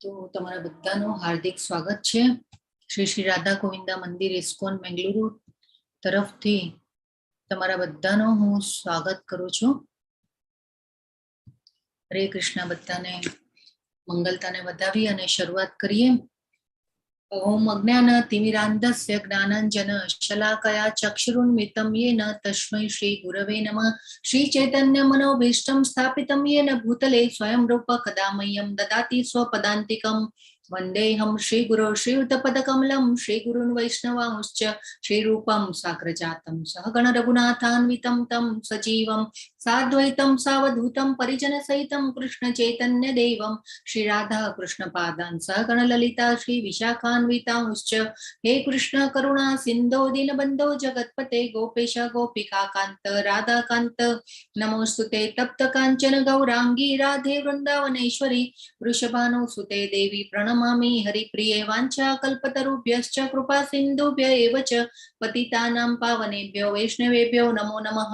તો તમારા બધાનું હાર્દિક સ્વાગત છે. શ્રી શ્રી રાધા ગોવિંદા મંદિર ઇસ્કોન બેંગલુરુ તરફથી તમારા બધાનો હું સ્વાગત કરું છું. હરે કૃષ્ણ. બધાને મંગલતાને વધાવી અને શરૂઆત કરીએ. ઓમ અજ્ઞાનતિમિરાન્ધસ્ય જ્ઞાનાંજન શલાકયા ચક્ષુરુન્મિલિतं येन તસ્मै શ્રી ગુરવે નમઃ. શ્રી ચૈતન્ય મનોભીષ્ટં સ્થાપિतं येन ભૂતલે સ્વયં રૂપ કદા મह्यं દદાતિ સ્વપદાન્તિકં. વંદેહં શ્રી ગુરો શ્રીયુતપદકમલં શ્રી ગુરૂન વૈષ્ણવાંશ્ચ શ્રી રૂપં સાગ્રજાतं સહગણ રઘુનાથાન્વિतं तं સજીવં સાદ્વૈतं સાવધૂतं પરિજન સહિतं કૃષ્ણ ચૈતન્ય દેવં શ્રી રાધા કૃષ્ણ પાદાન સહગણ લલિતા શ્રી વિશાખાન્વિતાંશ્ચ. હે કૃષ્ણ કરુણા સિંધો દીનબંધો જગતપતે ગોપેશ ગોપિકા કાંત રાધાકાંત નમોસ્તુતે તપ્ત કાંચન ગૌરાંગી રાધે વૃંદાવનેશ્વરી વૃષભાનુસુતે દેવી પ્રણમામિ હરિપ્રિયે વાંછા કલ્પતરુભ્યશ્ચ કૃપા સિંધુભ્ય એવ ચ પતિતાનાં પાવનેભ્યો વૈષ્ણવેભ્યો નમો નમઃ.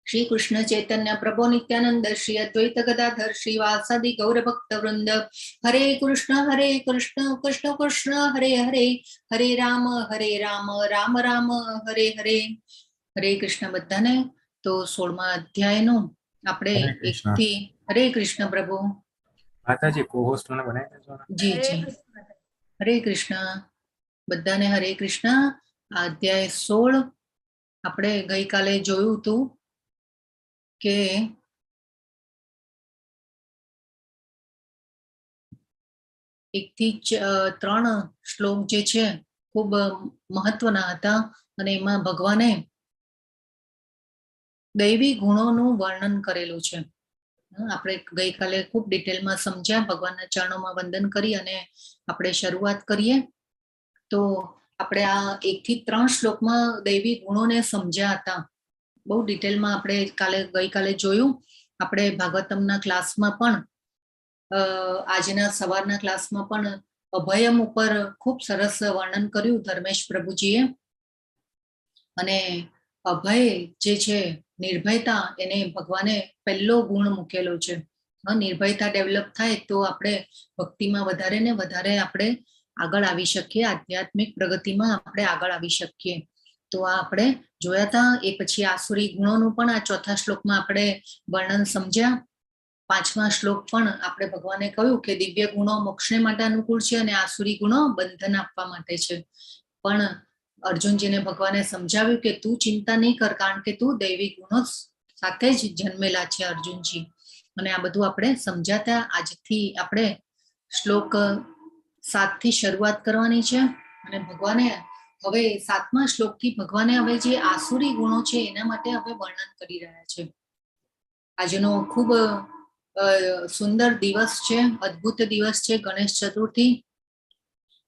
श्री कृष्ण चैतन्य प्रभु नित्यानंद श्री अद्वैत गदाधर श्रीवासादि गौर भक्त वृंद. हरे कृष्ण कृष्ण कृष्ण हरे हरे, हरे राम राम राम हरे हरे. हरे कृष्ण बधाने. तो 16मा अध्यायનું આપણે એકથી હરે કૃષ્ણ પ્રભુ માતાજી કોહોસ્ટ મને બનાવી દેજો. જી જી હરે કૃષ્ણ બધાને હરે કૃષ્ણ. અધ્યાય 16 આપણે ગઈકાલે જોયું હતું કે એકથી 3 શ્લોક જે છે ખૂબ મહત્વના હતા અને એમાં ભગવાને દૈવી ગુણોનું વર્ણન કરેલું છે. આપણે ગઈકાલે ખૂબ ડિટેલમાં સમજ્યા, ભગવાનના ચરણોમાં વંદન કરી અને આપણે શરૂઆત કરીએ. તો આપણે આ 1 થી 3 શ્લોકમાં દૈવી ગુણોને સમજ્યા હતા. બહુ ડિટેલમાં આપણે ગઈકાલે જોયું. આપણે ભાગવતમના ક્લાસમાં પણ આજના સવારના ક્લાસમાં પણ અભયમ ઉપર ખૂબ સરસ વર્ણન કર્યું ધર્મેશ પ્રભુજીએ. અને અભય જે છે નિર્ભયતા, એને ભગવાને પહેલો ગુણ મૂકેલો છે. નિર્ભયતા ડેવલપ થાય તો આપણે ભક્તિમાં વધારે ને વધારે આપણે આગળ આવી શકીએ, આધ્યાત્મિક પ્રગતિમાં આપણે આગળ આવી શકીએ. તો આ આપણે જોયા હતા. એ પછી આસુરી ગુણોનું પણ આ 4થા શ્લોકમાં આપણે વર્ણન સમજ્યા. 5મા શ્લોક પણ આપણે ભગવાને કહ્યું કે દિવ્ય ગુણો મોક્ષને માટે અનુકૂળ છે અને આસુરી ગુણો બંધન આપવા માટે છે. પણ અર્જુનજીને ભગવાને સમજાવ્યું કે તું ચિંતા નહીં કર, કારણ કે તું દૈવી ગુણો સાથે જ જન્મેલા છે અર્જુનજી. અને આ બધું આપણે સમજાતા. આજથી આપણે શ્લોક 7 થી શરૂઆત કરવાની છે. અને ભગવાને હવે 7મા શ્લોકથી ભગવાને હવે જે આસુરી ગુણો છે એના માટે હવે વર્ણન કરી રહ્યા છે. આજનો ખૂબ સુંદર દિવસ છે, અદ્ભુત દિવસ છે, ગણેશ ચતુર્થી.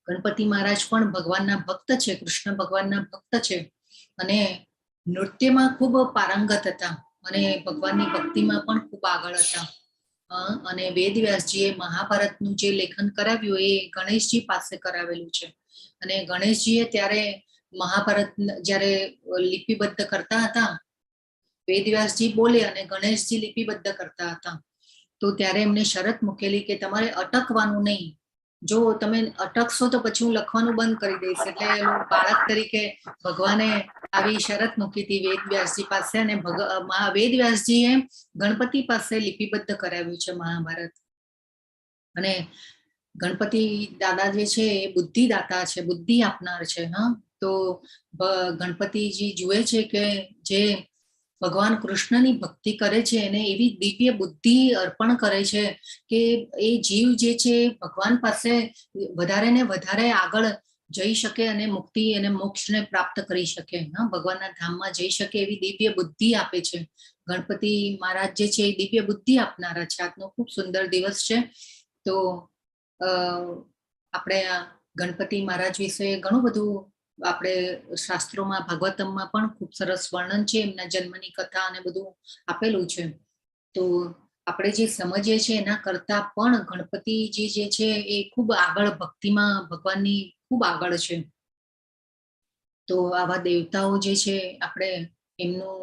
ગણપતિ મહારાજ પણ ભગવાનના ભક્ત છે, કૃષ્ણ ભગવાનના ભક્ત છે અને નૃત્યમાં ખૂબ પારંગત હતા અને ભગવાનની ભક્તિમાં પણ ખૂબ આગળ હતા. અને વેદવ્યાસજીએ મહાભારતનું જે લેખન કરાવ્યું એ ગણેશજી પાસે કરાવેલું છે. અને ગણેશજીએ ત્યારે મહાભારત જ્યારે લિપિબદ્ધ કરતા હતા, વેદવ્યાસજી બોલે અને ગણેશજી લિપિબદ્ધ કરતા હતા, તો ત્યારે એમને શરત મૂકેલી કે તમારે અટકવાનું નહીં. જો તમે અટકશો તો પછી હું લખવાનું બંધ કરી દઈશ. એટલે બાળક તરીકે ભગવાને આવી શરત મૂકી હતી વેદવ્યાસજી પાસે. અને વેદવ્યાસજીએ ગણપતિ પાસે લિપિબદ્ધ કરાવ્યું છે મહાભારત. અને ગણપતિ દાદા જે છે એ બુદ્ધિદાતા છે, બુદ્ધિ આપનાર છે. તો ગણપતિજી જુએ છે કે જે ભગવાન કૃષ્ણની ભક્તિ કરે છે એને એવી દિવ્ય બુદ્ધિ અર્પણ કરે છે કે એ જીવ જે છે ભગવાન પાસે વધારે ને વધારે આગળ જઈ શકે અને મુક્તિ અને મોક્ષને પ્રાપ્ત કરી શકે, ભગવાનના ધામમાં જઈ શકે એવી દિવ્ય બુદ્ધિ આપે છે. ગણપતિ મહારાજ જે છે એ દિવ્ય બુદ્ધિ આપનારા છે. આજનો ખૂબ સુંદર દિવસ છે. તો આપણે ગણપતિ મહારાજ વિશે ઘણું બધું આપણે શાસ્ત્રોમાં, ભાગવતમમાં પણ ખૂબ સરસ વર્ણન છે. એમના જન્મની કથા અને બધું આપેલું છે. તો આપણે જે સમજીએ છીએ એના કરતા પણ ગણપતિજી જે છે એ ખૂબ આગળ ભક્તિમાં ભગવાનની ખૂબ આગળ છે. તો આવા દેવતાઓ જે છે આપણે એમનું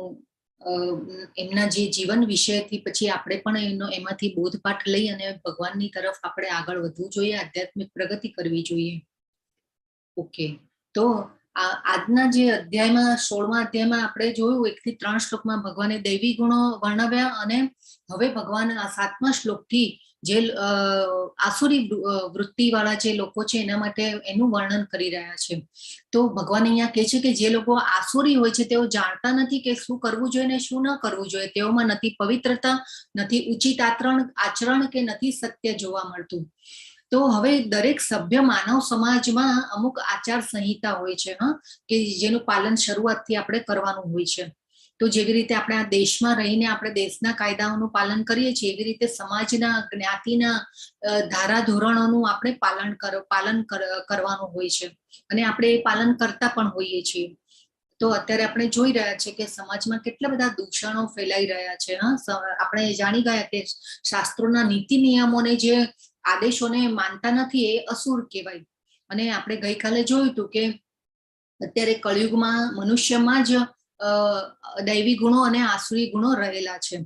એમના જે જીવન વિષયથી પછી આપણે પણ એમાંથી બોધપાઠ લઈ અને ભગવાનની તરફ આપણે આગળ વધવું જોઈએ, આધ્યાત્મિક પ્રગતિ કરવી જોઈએ. ઓકે, તો આજના જે અધ્યાયમાં 16મા અધ્યાયમાં આપણે જોયું 1 થી 3 શ્લોકમાં ભગવાને દૈવી ગુણો વર્ણવ્યા, અને હવે ભગવાન આ 7મા શ્લોકથી જે આસુરી વૃત્તિ વાળા જે લોકો છે એના માટે એનું વર્ણન કરી રહ્યા છે. તો ભગવાન અહીંયા કહે છે કે જે લોકો આસુરી હોય છે તેઓ જાણતા નથી કે શું કરવું જોઈએ ને શું ન કરવું જોઈએ. તેઓમાં નથી પવિત્રતા, નથી ઉચિત આચરણ કે નથી સત્ય જોવા મળતું. તો હવે દરેક સભ્ય માનવ સમાજમાં અમુક આચાર સંહિતા હોય છે, કે જેનું પાલન શરૂઆતથી આપણે કરવાનું હોય છે. તો જેવી રીતે આપણે આ દેશમાં રહીને આપણે દેશના કાયદાઓનું પાલન કરીએ છીએ, એવી રીતે સમાજના જ્ઞાતિના ધારાધોરણોનું આપણે પાલન કરવાનું હોય છે, અને આપણે એ પાલન કરતા પણ હોઈએ છીએ. તો અત્યારે આપણે જોઈ રહ્યા છીએ કે સમાજમાં કેટલા બધા દૂષણો ફેલાઈ રહ્યા છે. આપણે જાણી ગયા કે શાસ્ત્રોના નીતિ નિયમોને જે આદેશોને માનતા નથી એ અસુર કહેવાય. અને આપણે ગઈકાલે જોયું હતું કે અત્યારે કળિયુગમાં મનુષ્યમાં જ દૈવી ગુણો અને આસુરી ગુણો રહેલા છે.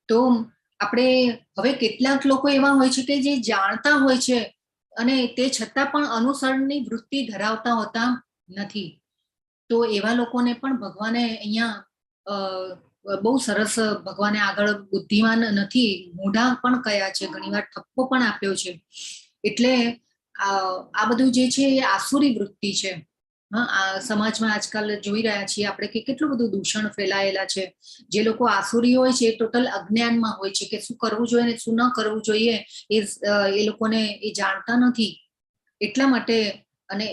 તો આપણે હવે કેટલાક લોકો એવા હોય છે કે જે જાણતા હોય છે અને તે છતાં પણ અનુસરણની વૃત્તિ ધરાવતા હોતા નથી. તો એવા લોકોને પણ ભગવાને અહીંયા બહુ સરસ ભગવાને આગળ બુદ્ધિમાન નથી, મૂઢા પણ કયા છે, ઘણીવાર ઠપકો પણ આપ્યો છે. એટલે આ બધું જે છે એ આસુરી વૃત્તિ છે. આ સમાજમાં આજકાલ જોઈ રહ્યા છીએ આપણે કે કેટલું બધું દૂષણ ફેલાયેલા છે. જે લોકો આસુરી હોય છે એ ટોટલ અજ્ઞાનમાં હોય છે કે શું કરવું જોઈએ ને શું ન કરવું જોઈએ એ લોકોને એ જાણતા નથી. એટલા માટે, અને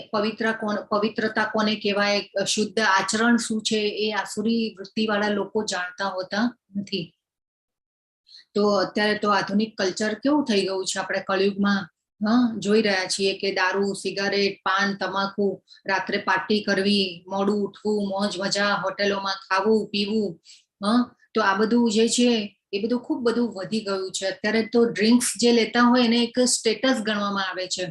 પવિત્રતા કોને કહેવાય, શુદ્ધ આચરણ શું છે, એ આસુરી વૃત્તિ વાળા લોકો જાણતા હોતા નથી. તો અત્યારે તો આધુનિક કલ્ચર કેવું થઈ ગયું છે, આપણે કળિયુગમાં જોઈ રહ્યા છીએ કે દારૂ, સિગારેટ, પાન, તમાકુ, રાત્રે પાર્ટી કરવી, મોડું ઉઠવું, મોજ મજા, હોટેલોમાં ખાવું પીવું. તો આ બધું જે છે એ બધું ખૂબ બધું વધી ગયું છે. અત્યારે તો ડ્રિંક્સ જે લેતા હોય એને એક સ્ટેટસ ગણવામાં આવે છે.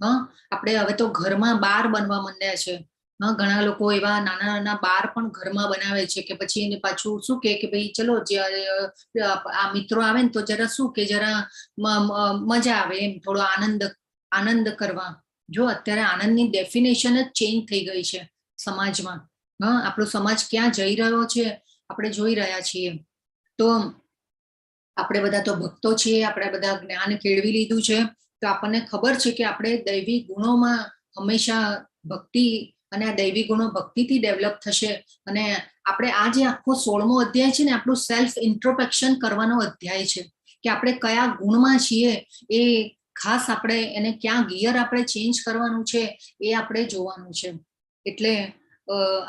આપણે હવે તો ઘરમાં બાર બનવા માંડ્યા છે. ઘણા લોકો એવા નાના નાના બાર પણ ઘરમાં બનાવે છે કે પછી એને પાછું શું કે ભાઈ ચલો આ મિત્રો આવે ને તો જરા શું કે જરા મજા આવે, એમ થોડો આનંદ કરવા. જો અત્યારે આનંદની ડેફિનેશન જ ચેન્જ થઈ ગઈ છે સમાજમાં. આપણો સમાજ ક્યાં જઈ રહ્યો છે આપણે જોઈ રહ્યા છીએ. તો આપણે બધા તો ભક્તો છીએ, આપણે બધા જ્ઞાન કેળવી લીધું છે, તો આપણને ખબર છે કે આપણે દૈવી ગુણોમાં હંમેશા ભક્તિ, અને આ દૈવી ગુણો ભક્તિથી ડેવલપ થશે. અને આપણે આ જે આખો 16મો અધ્યાય છે ને, આપણું સેલ્ફ ઇન્ટ્રોસ્પેક્શન કરવાનો અધ્યાય છે કે આપણે કયા ગુણમાં છીએ, એ ખાસ આપણે એને ક્યાં ગિયર આપણે ચેન્જ કરવાનું છે એ આપણે જોવાનું છે. એટલે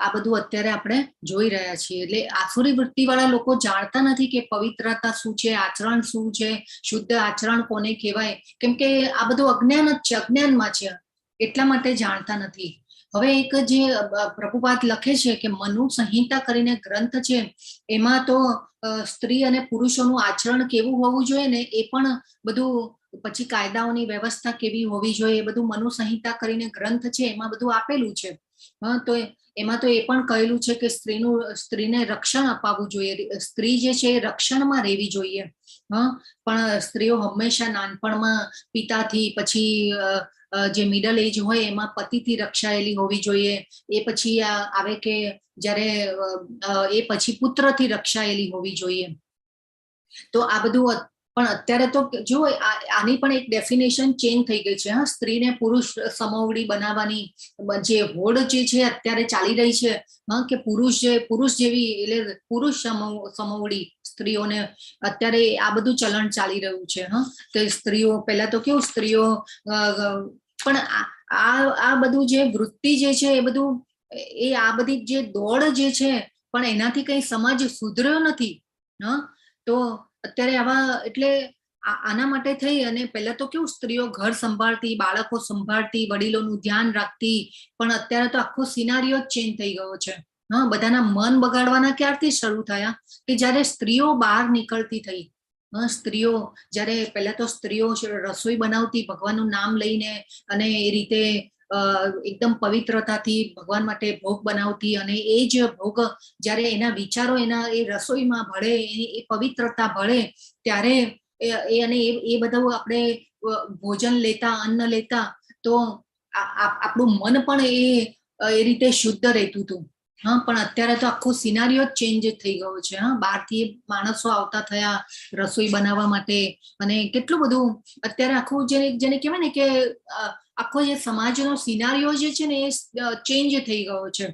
આ બધું અત્યારે આપણે જોઈ રહ્યા છીએ. એટલે આસુરી વૃત્તિ વાળા લોકો જાણતા નથી કે પવિત્રતા શું છે, આચરણ શું છે, શુદ્ધ આચરણ કોને કહેવાય, કેમ કે આ બધું અજ્ઞાન જ છે, અજ્ઞાનમાં છે, એટલા માટે જાણતા નથી. હવે એક જે પ્રભુપાદ લખે છે કે મનુ સંહિતા કરીને ગ્રંથ છે, એમાં તો સ્ત્રી અને પુરુષોનું આચરણ કેવું હોવું જોઈએ ને એ પણ બધું, પછી કાયદાઓની વ્યવસ્થા કેવી હોવી જોઈએ એ બધું મનુ સંહિતા કરીને ગ્રંથ છે એમાં બધું આપેલું છે. તો એમાં તો એ પણ કહેલું છે કે સ્ત્રીને રક્ષણ અપાવવું જોઈએ, સ્ત્રી જે છે એ રક્ષણમાં રહેવી જોઈએ. પણ સ્ત્રીઓ હંમેશા નાનપણમાં પિતાથી, પછી જે મિડલ એજ હોય એમાં પતિથી રક્ષાયેલી હોવી જોઈએ. એ પછી આવે કે જ્યારે એ પછી પુત્રથી રક્ષાયેલી હોવી જોઈએ. તો આ બધું પણ અત્યારે તો જો આની પણ એક ડેફિનેશન ચેન્જ થઈ ગઈ છે. સ્ત્રીને પુરુષ સમોવડી બનાવવાની જે હોડ જે છે અત્યારે ચાલી રહી છે, કે પુરુષ જેવી, એટલે પુરુષ સમોવડી સ્ત્રીઓને અત્યારે આ બધું ચલણ ચાલી રહ્યું છે. તો સ્ત્રીઓ પહેલા તો કેવું સ્ત્રીઓ પણ આ બધું જે વૃત્તિ જે છે એ બધું, એ આ બધી જે દોડ જે છે પણ એનાથી કઈ સમાજ સુધર્યો નથી. તો અત્યારે આવા, એટલે આના માટે થઈ અને પહેલા તો કેવું સ્ત્રીઓ ઘર સંભાળતી, બાળકો સંભાળતી, વડીલોનું ધ્યાન રાખતી, પણ અત્યારે તો આખો સિનારીઓ જ ચેન્જ થઈ ગયો છે. બધાના મન બગાડવાના ક્યારથી શરૂ થયા કે જ્યારે સ્ત્રીઓ બહાર નીકળતી થઈ. સ્ત્રીઓ જ્યારે પહેલા તો સ્ત્રીઓ રસોઈ બનાવતી ભગવાનનું નામ લઈને, અને એ રીતે એકદમ પવિત્રતાથી ભગવાન માટે ભોગ બનાવતી, અને એ જ ભોગ જ્યારે એના વિચારો એના એ રસોઈમાં ભળે, એ પવિત્રતા ભળે, ત્યારે અને એ બધું આપણે ભોજન લેતા, અન્ન લેતા, તો આપણું મન પણ એ રીતે શુદ્ધ રહેતું હતું. હા, પણ અત્યારે તો આખો સિનારીઓ જ ચેન્જ થઈ ગયો છે. હા, બહારથી માણસો આવતા થયા રસોઈ બનાવવા માટે, અને કેટલું બધું અત્યારે આખું જેને કહેવાય ને કે આખો જે સમાજનો સિનારીઓ જે છે ને એ ચેન્જ થઈ ગયો છે.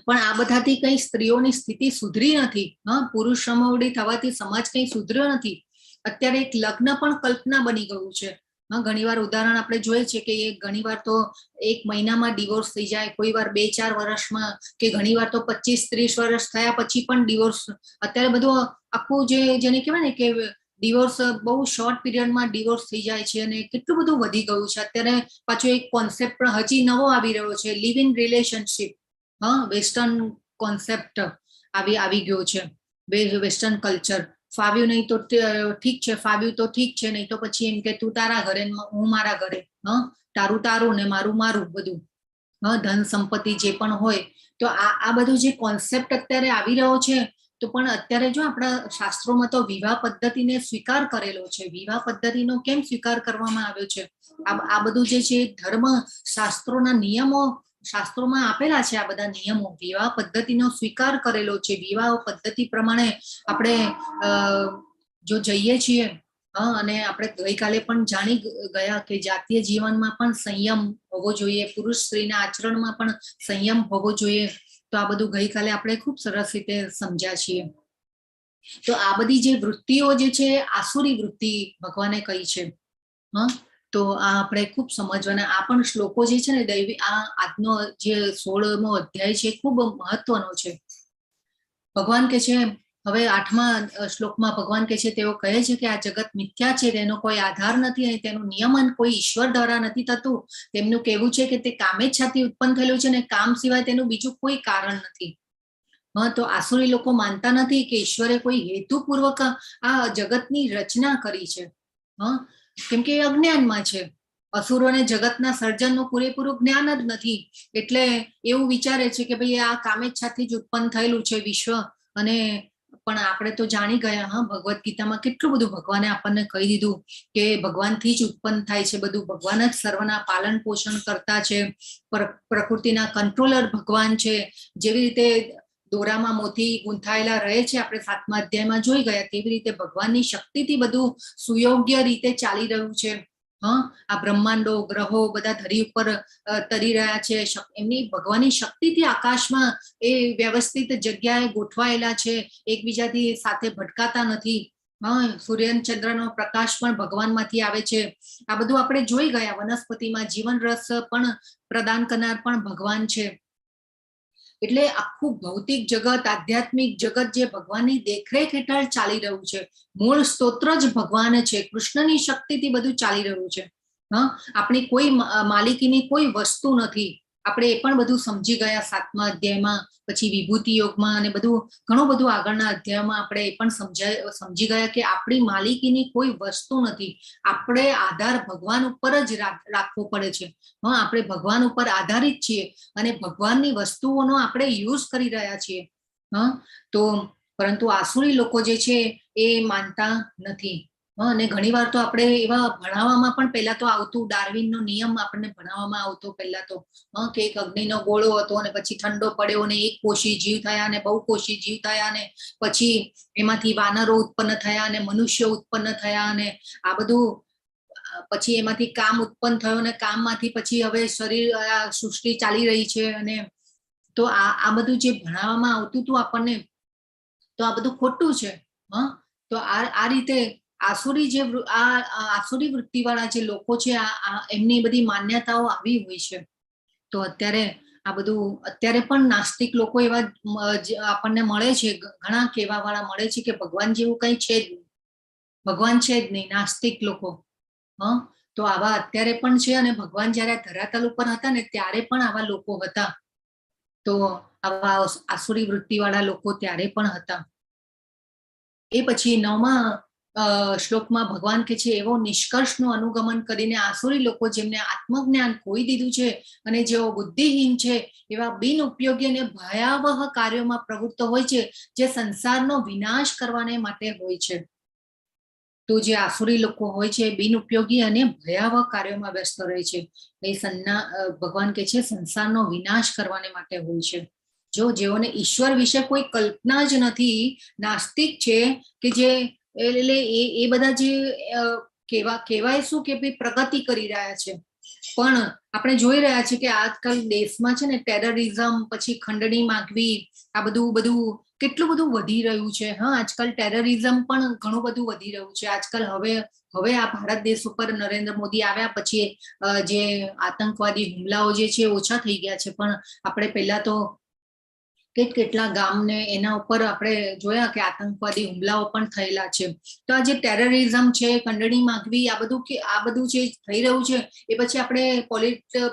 પણ આ બધાથી કઈ સ્ત્રીઓની સ્થિતિ સુધરી નથી. હા, પુરુષ સમવડી થવાથી સમાજ કઈ સુધર્યો નથી. અત્યારે એક લગ્ન પણ કલ્પના બની ગયું છે. ઘણીવાર ઉદાહરણ આપણે જોઈએ છે કે ઘણીવાર તો 1 મહિનામાં ડિવોર્સ થઈ જાય, કોઈ વાર 2-4 વર્ષમાં, કે ઘણીવાર તો 25-30 વર્ષ થયા પછી પણ ડિવોર્સ. અત્યારે બધું આખું જેને કહેવાય ને કે ડિવોર્સ બહુ શોર્ટ પીરિયડમાં ડિવોર્સ થઈ જાય છે, અને કેટલું બધું વધી ગયું છે. અત્યારે પાછો એક કોન્સેપ્ટ પણ હજી નવો આવી રહ્યો છે, લિવ ઇન રિલેશનશિપ. હા, વેસ્ટર્ન કોન્સેપ્ટ આવી ગયો છે, વેસ્ટર્ન કલ્ચર. ફાવ્યું નહીં તો ઠીક છે, ફાવ્યું તો ઠીક છે, નહીં તો પછી એમ કે તું તારા ઘરે, હું મારા ઘરે. હા, તારું ને મારું બધું. હા, ધન સંપત્તિ જે પણ હોય. તો આ બધું જે કોન્સેપ્ટ અત્યારે આવી રહ્યો છે, તો પણ અત્યારે જો આપણા શાસ્ત્રોમાં તો વિવાહ પદ્ધતિને સ્વીકાર કરેલો છે. વિવાહ પદ્ધતિનો કેમ સ્વીકાર કરવામાં આવ્યો છે? આ બધું જે છે ધર્મ શાસ્ત્રોના નિયમો, શાસ્ત્રોમાં આપેલા છે. આ બધા નિયમો વિવાહ પદ્ધતિનો સ્વીકાર કરેલો છે. વિવાહ પદ્ધતિ પ્રમાણે આપણે જો જઈએ છીએ, અને આપણે ગઈકાલે પણ જાણી ગયા કે જાતીય જીવનમાં પણ સંયમ હોવો જોઈએ, પુરુષ સ્ત્રીના આચરણમાં પણ સંયમ હોવો જોઈએ. તો આ બધું ગઈકાલે આપણે ખૂબ સરસ રીતે સમજ્યા છીએ. તો આ બધી જે વૃત્તિઓ જે છે, આસુરી વૃત્તિ ભગવાને કહી છે. હા, તો આ આપણે ખૂબ સમજવાના. આ પણ શ્લોકો જે છે ને દૈવી, આ આજનો જે 16મો અધ્યાય છે ખૂબ મહત્વનો છે. ભગવાન કે છે, હવે 8મા શ્લોકમાં ભગવાન કે છે, તેઓ કહે છે કે આ જગત મિથ્યા છે, તેનો કોઈ આધાર નથી, અને તેનું નિયમન કોઈ ઈશ્વર દ્વારા નથી થતું. તેમનું કહેવું છે કે તે કામેચ્છાથી ઉત્પન્ન થયેલું છે, અને કામ સિવાય તેનું બીજું કોઈ કારણ નથી. હા, તો આસુરી લોકો માનતા નથી કે ઈશ્વરે કોઈ હેતુપૂર્વક આ જગતની રચના કરી છે. હા, કેમ કે એ અજ્ઞાનમાં છે. અસુરોને જગતના સર્જનનું પૂરેપૂરું જ્ઞાન જ નથી, એટલે એવું વિચારે છે કે ભાઈ આ કામેચ્છાથી જ ઉત્પન્ન થયેલું છે વિશ્વ. અને પણ આપણે તો જાણી ગયા, હા, ભગવદ્ ગીતામાં કેટલું બધું ભગવાને આપણને કહી દીધું કે ભગવાનથી જ ઉત્પન્ન થાય છે બધું. ભગવાન જ સર્વના પાલન પોષણ કરતા છે, પ્રકૃતિના કંટ્રોલર ભગવાન છે. જેવી રીતે દોરામાં મોતી ગૂંથાયેલા રહે છે, આપણે 7મા અધ્યાયમાં જોઈ ગયા, તેવી રીતે ભગવાનની શક્તિથી બધું સુયોગ્ય રીતે ચાલી રહ્યું છે. હા, આ બ્રહ્માંડો, ગ્રહો બધા ધરી ઉપર તરી રહ્યા છે. એમની ભગવાનની શક્તિથી આકાશમાં એ વ્યવસ્થિત જગ્યાએ ગોઠવાયેલા છે, એકબીજાથી સાથે ભટકાતા નથી. હા, સૂર્ય ચંદ્રનો પ્રકાશ પણ ભગવાનમાંથી આવે છે. આ બધું આપણે જોઈ ગયા. વનસ્પતિમાં જીવન રસ પણ પ્રદાન કરનાર પણ ભગવાન છે. એટલે આખું ભૌતિક જગત, આધ્યાત્મિક જગત જે ભગવાનની દેખરેખ હેઠળ ચાલી રહ્યું છે. મૂળ સ્તોત્ર જ ભગવાન છે. કૃષ્ણની શક્તિથી બધું ચાલી રહ્યું છે. હા, આપણી કોઈ માલિકીની કોઈ વસ્તુ નથી. આપણે એ પણ બધું સમજી ગયા 7મા અધ્યાયમાં, પછી વિભૂતિ યોગમાં, અને બધું ઘણું બધું આગળના અધ્યાયમાં આપણે એ પણ સમજી ગયા કે આપણી માલિકીની કોઈ વસ્તુ નથી. આપણે આધાર ભગવાન ઉપર જ રાખવો પડે છે. હા, આપણે ભગવાન ઉપર આધારિત છીએ, અને ભગવાનની વસ્તુઓનો આપણે યુઝ કરી રહ્યા છીએ. હા, તો પરંતુ આસુરી લોકો જે છે એ માનતા નથી. અને ઘણીવાર તો આપણે એવા ભણાવવામાં પણ પહેલા તો આવતું, ડાર્વિનનો નિયમ આપણને ભણાવવામાં આવતો પહેલા તો, કે એક અગ્નિનો ગોળો હતો, અને પછી ઠંડો પડ્યો, અને એક કોષી જીવ થયા, અને બહુકોષી જીવ થયા, અને પછી એમાંથી વાનરો ઉત્પન્ન થયા, અને મનુષ્ય ઉત્પન્ન થયા, અને આ બધું પછી એમાંથી કામ ઉત્પન્ન થયો, અને કામમાંથી પછી હવે શરીર, સૃષ્ટિ ચાલી રહી છે. અને તો આ બધું જે ભણાવવામાં આવતું હતું આપણને, તો આ બધું ખોટું છે. હા, તો આ રીતે આસુરી વૃત્તિવાળા જે લોકો છે, એમની બધી માન્યતાઓ આવી હોય છે. તો અત્યારે આ બધું, અત્યારે પણ નાસ્તિક લોકો એવા આપણને મળે છે, ઘણા કહેવાવાળા મળે છે કે ભગવાન જેવું કઈ છે જ નહીં, ભગવાન છે જ નહીં, નાસ્તિક લોકો. હા, તો આવા અત્યારે પણ છે. અને ભગવાન જયારે ધરાતલ ઉપર હતા ને, ત્યારે પણ આવા લોકો હતા. તો આવા આસુરી વૃત્તિવાળા લોકો ત્યારે પણ હતા. એ પછી 9મા શ્લોકમાં ભગવાન કે છે એવો નિષ્કર્ષનું અનુગમન કરીને આસુરી લોકો જેમને આત્મજ્ઞાન ખોઈ દીધું છે અને જેઓ બુદ્ધિહીન છે એવા બિન ઉપયોગી અને ભયાવહ કાર્યોમાં પ્રવૃત્ત હોય છે જે સંસારનો વિનાશ કરવાને માટે હોય છે. તો જે આસુરી લોકો હોય છે બિન ઉપયોગી અને ભયાવહ કાર્યોમાં વ્યસ્ત રહે છે. ભગવાન કે છે સંસારનો વિનાશ કરવાને માટે હોય છે. જેઓને ઈશ્વર વિશે કોઈ કલ્પના જ નથી, નાસ્તિક છે કે જે એટલે એ બધા જે કહેવાય શું કે ભાઈ પ્રગતિ કરી રહ્યા છે, પણ આપણે જોઈ રહ્યા છીએ કે આજકાલ દેશમાં છે ને ટેરરિઝમ, પછી ખંડણી માંગવી, આ બધું કેટલું બધું વધી રહ્યું છે. હા, આજકાલ ટેરરિઝમ પણ ઘણું બધું વધી રહ્યું છે. આજકાલ હવે આ ભારત દેશ ઉપર નરેન્દ્ર મોદી આવ્યા પછી જે આતંકવાદી હુમલાઓ જે છે ઓછા થઈ ગયા છે, પણ આપણે પહેલા તો કેટલા ગામને એના ઉપર આપણે જોયા કે આતંકવાદી હુમલાઓ પણ થયેલા છે. તો આ જે ટેરરિઝમ છે, ખંડણી માંગવી, આ બધું જે થઈ રહ્યું છે એ પછી આપણે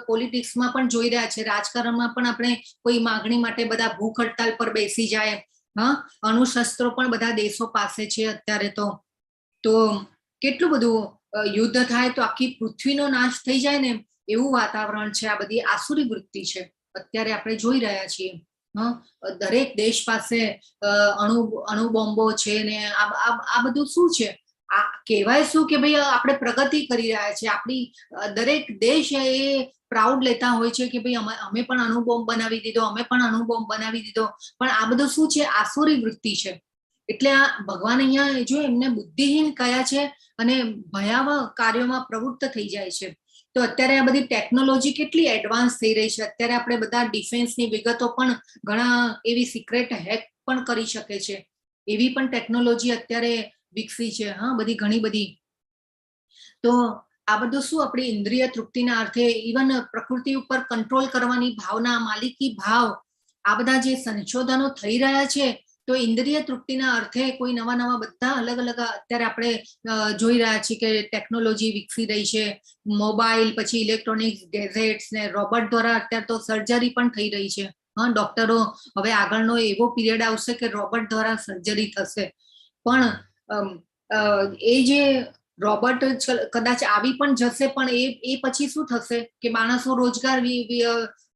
પોલિટિક્સમાં પણ જોઈ રહ્યા છે, રાજકારણમાં પણ આપણે કોઈ માંગણી માટે બધા ભૂખ હડતાલ પર બેસી જાય. હા, અણુશસ્ત્રો પણ બધા દેશો પાસે છે અત્યારે તો કેટલું બધું યુદ્ધ થાય તો આખી પૃથ્વીનો નાશ થઈ જાય ને એવું વાતાવરણ છે. આ બધી આસુરી વૃત્તિ છે અત્યારે આપણે જોઈ રહ્યા છીએ. દરેક દેશ પાસે અણુ બોમ્બો છે ને આ બધું શું છે? આ કહેવાય શું કે ભાઈ આપણે પ્રગતિ કરી રહ્યા છે. આપણી દરેક દેશ એ પ્રાઉડ લેતા હોય છે કે ભાઈ અમે પણ અણુ બોમ્બ બનાવી દીધો, અમે પણ અણુ બોમ્બ બનાવી દીધો. પણ આ બધું શું છે? આસુરી વૃત્તિ છે. એટલે આ ભગવાન અહીંયા જો એમને બુદ્ધિહીન કયા છે અને ભયાવહ કાર્યોમાં પ્રવૃત્ત થઈ જાય છે. તો અત્યારે આ બધી ટેકનોલોજી કેટલી એડવાન્સ થઈ રહી છે. અત્યારે આપણે બધા ડિફેન્સની વિગતો પણ ઘણા એવી સિક્રેટ હેક પણ કરી શકે છે, એવી પણ ટેકનોલોજી અત્યારે વિકસી છે. હા, બધી ઘણી બધી. તો આ બધું શું આપણી ઇન્દ્રિય તૃપ્તિના અર્થે, ઇવન પ્રકૃતિ ઉપર કંટ્રોલ કરવાની ભાવના, માલિકી ભાવ, આ બધા જે સંશોધનો થઈ રહ્યા છે તો ઇન્દ્રિય તૃપ્તિના અર્થે કોઈ નવા બધા અલગ અલગ અત્યારે આપણે જોઈ રહ્યા છીએ કે ટેકનોલોજી વિકસી રહી છે. મોબાઈલ, પછી ઇલેક્ટ્રોનિક્સ ગેજેટ્સ ને રોબોટ દ્વારા અત્યારે તો સર્જરી પણ થઈ રહી છે. હા, ડોક્ટરો હવે આગળનો એવો પીરિયડ આવશે કે રોબોટ દ્વારા સર્જરી થશે. પણ એ જે રોબોટ કદાચ આવી પણ જશે, પણ એ પછી શું થશે કે માણસો રોજગાર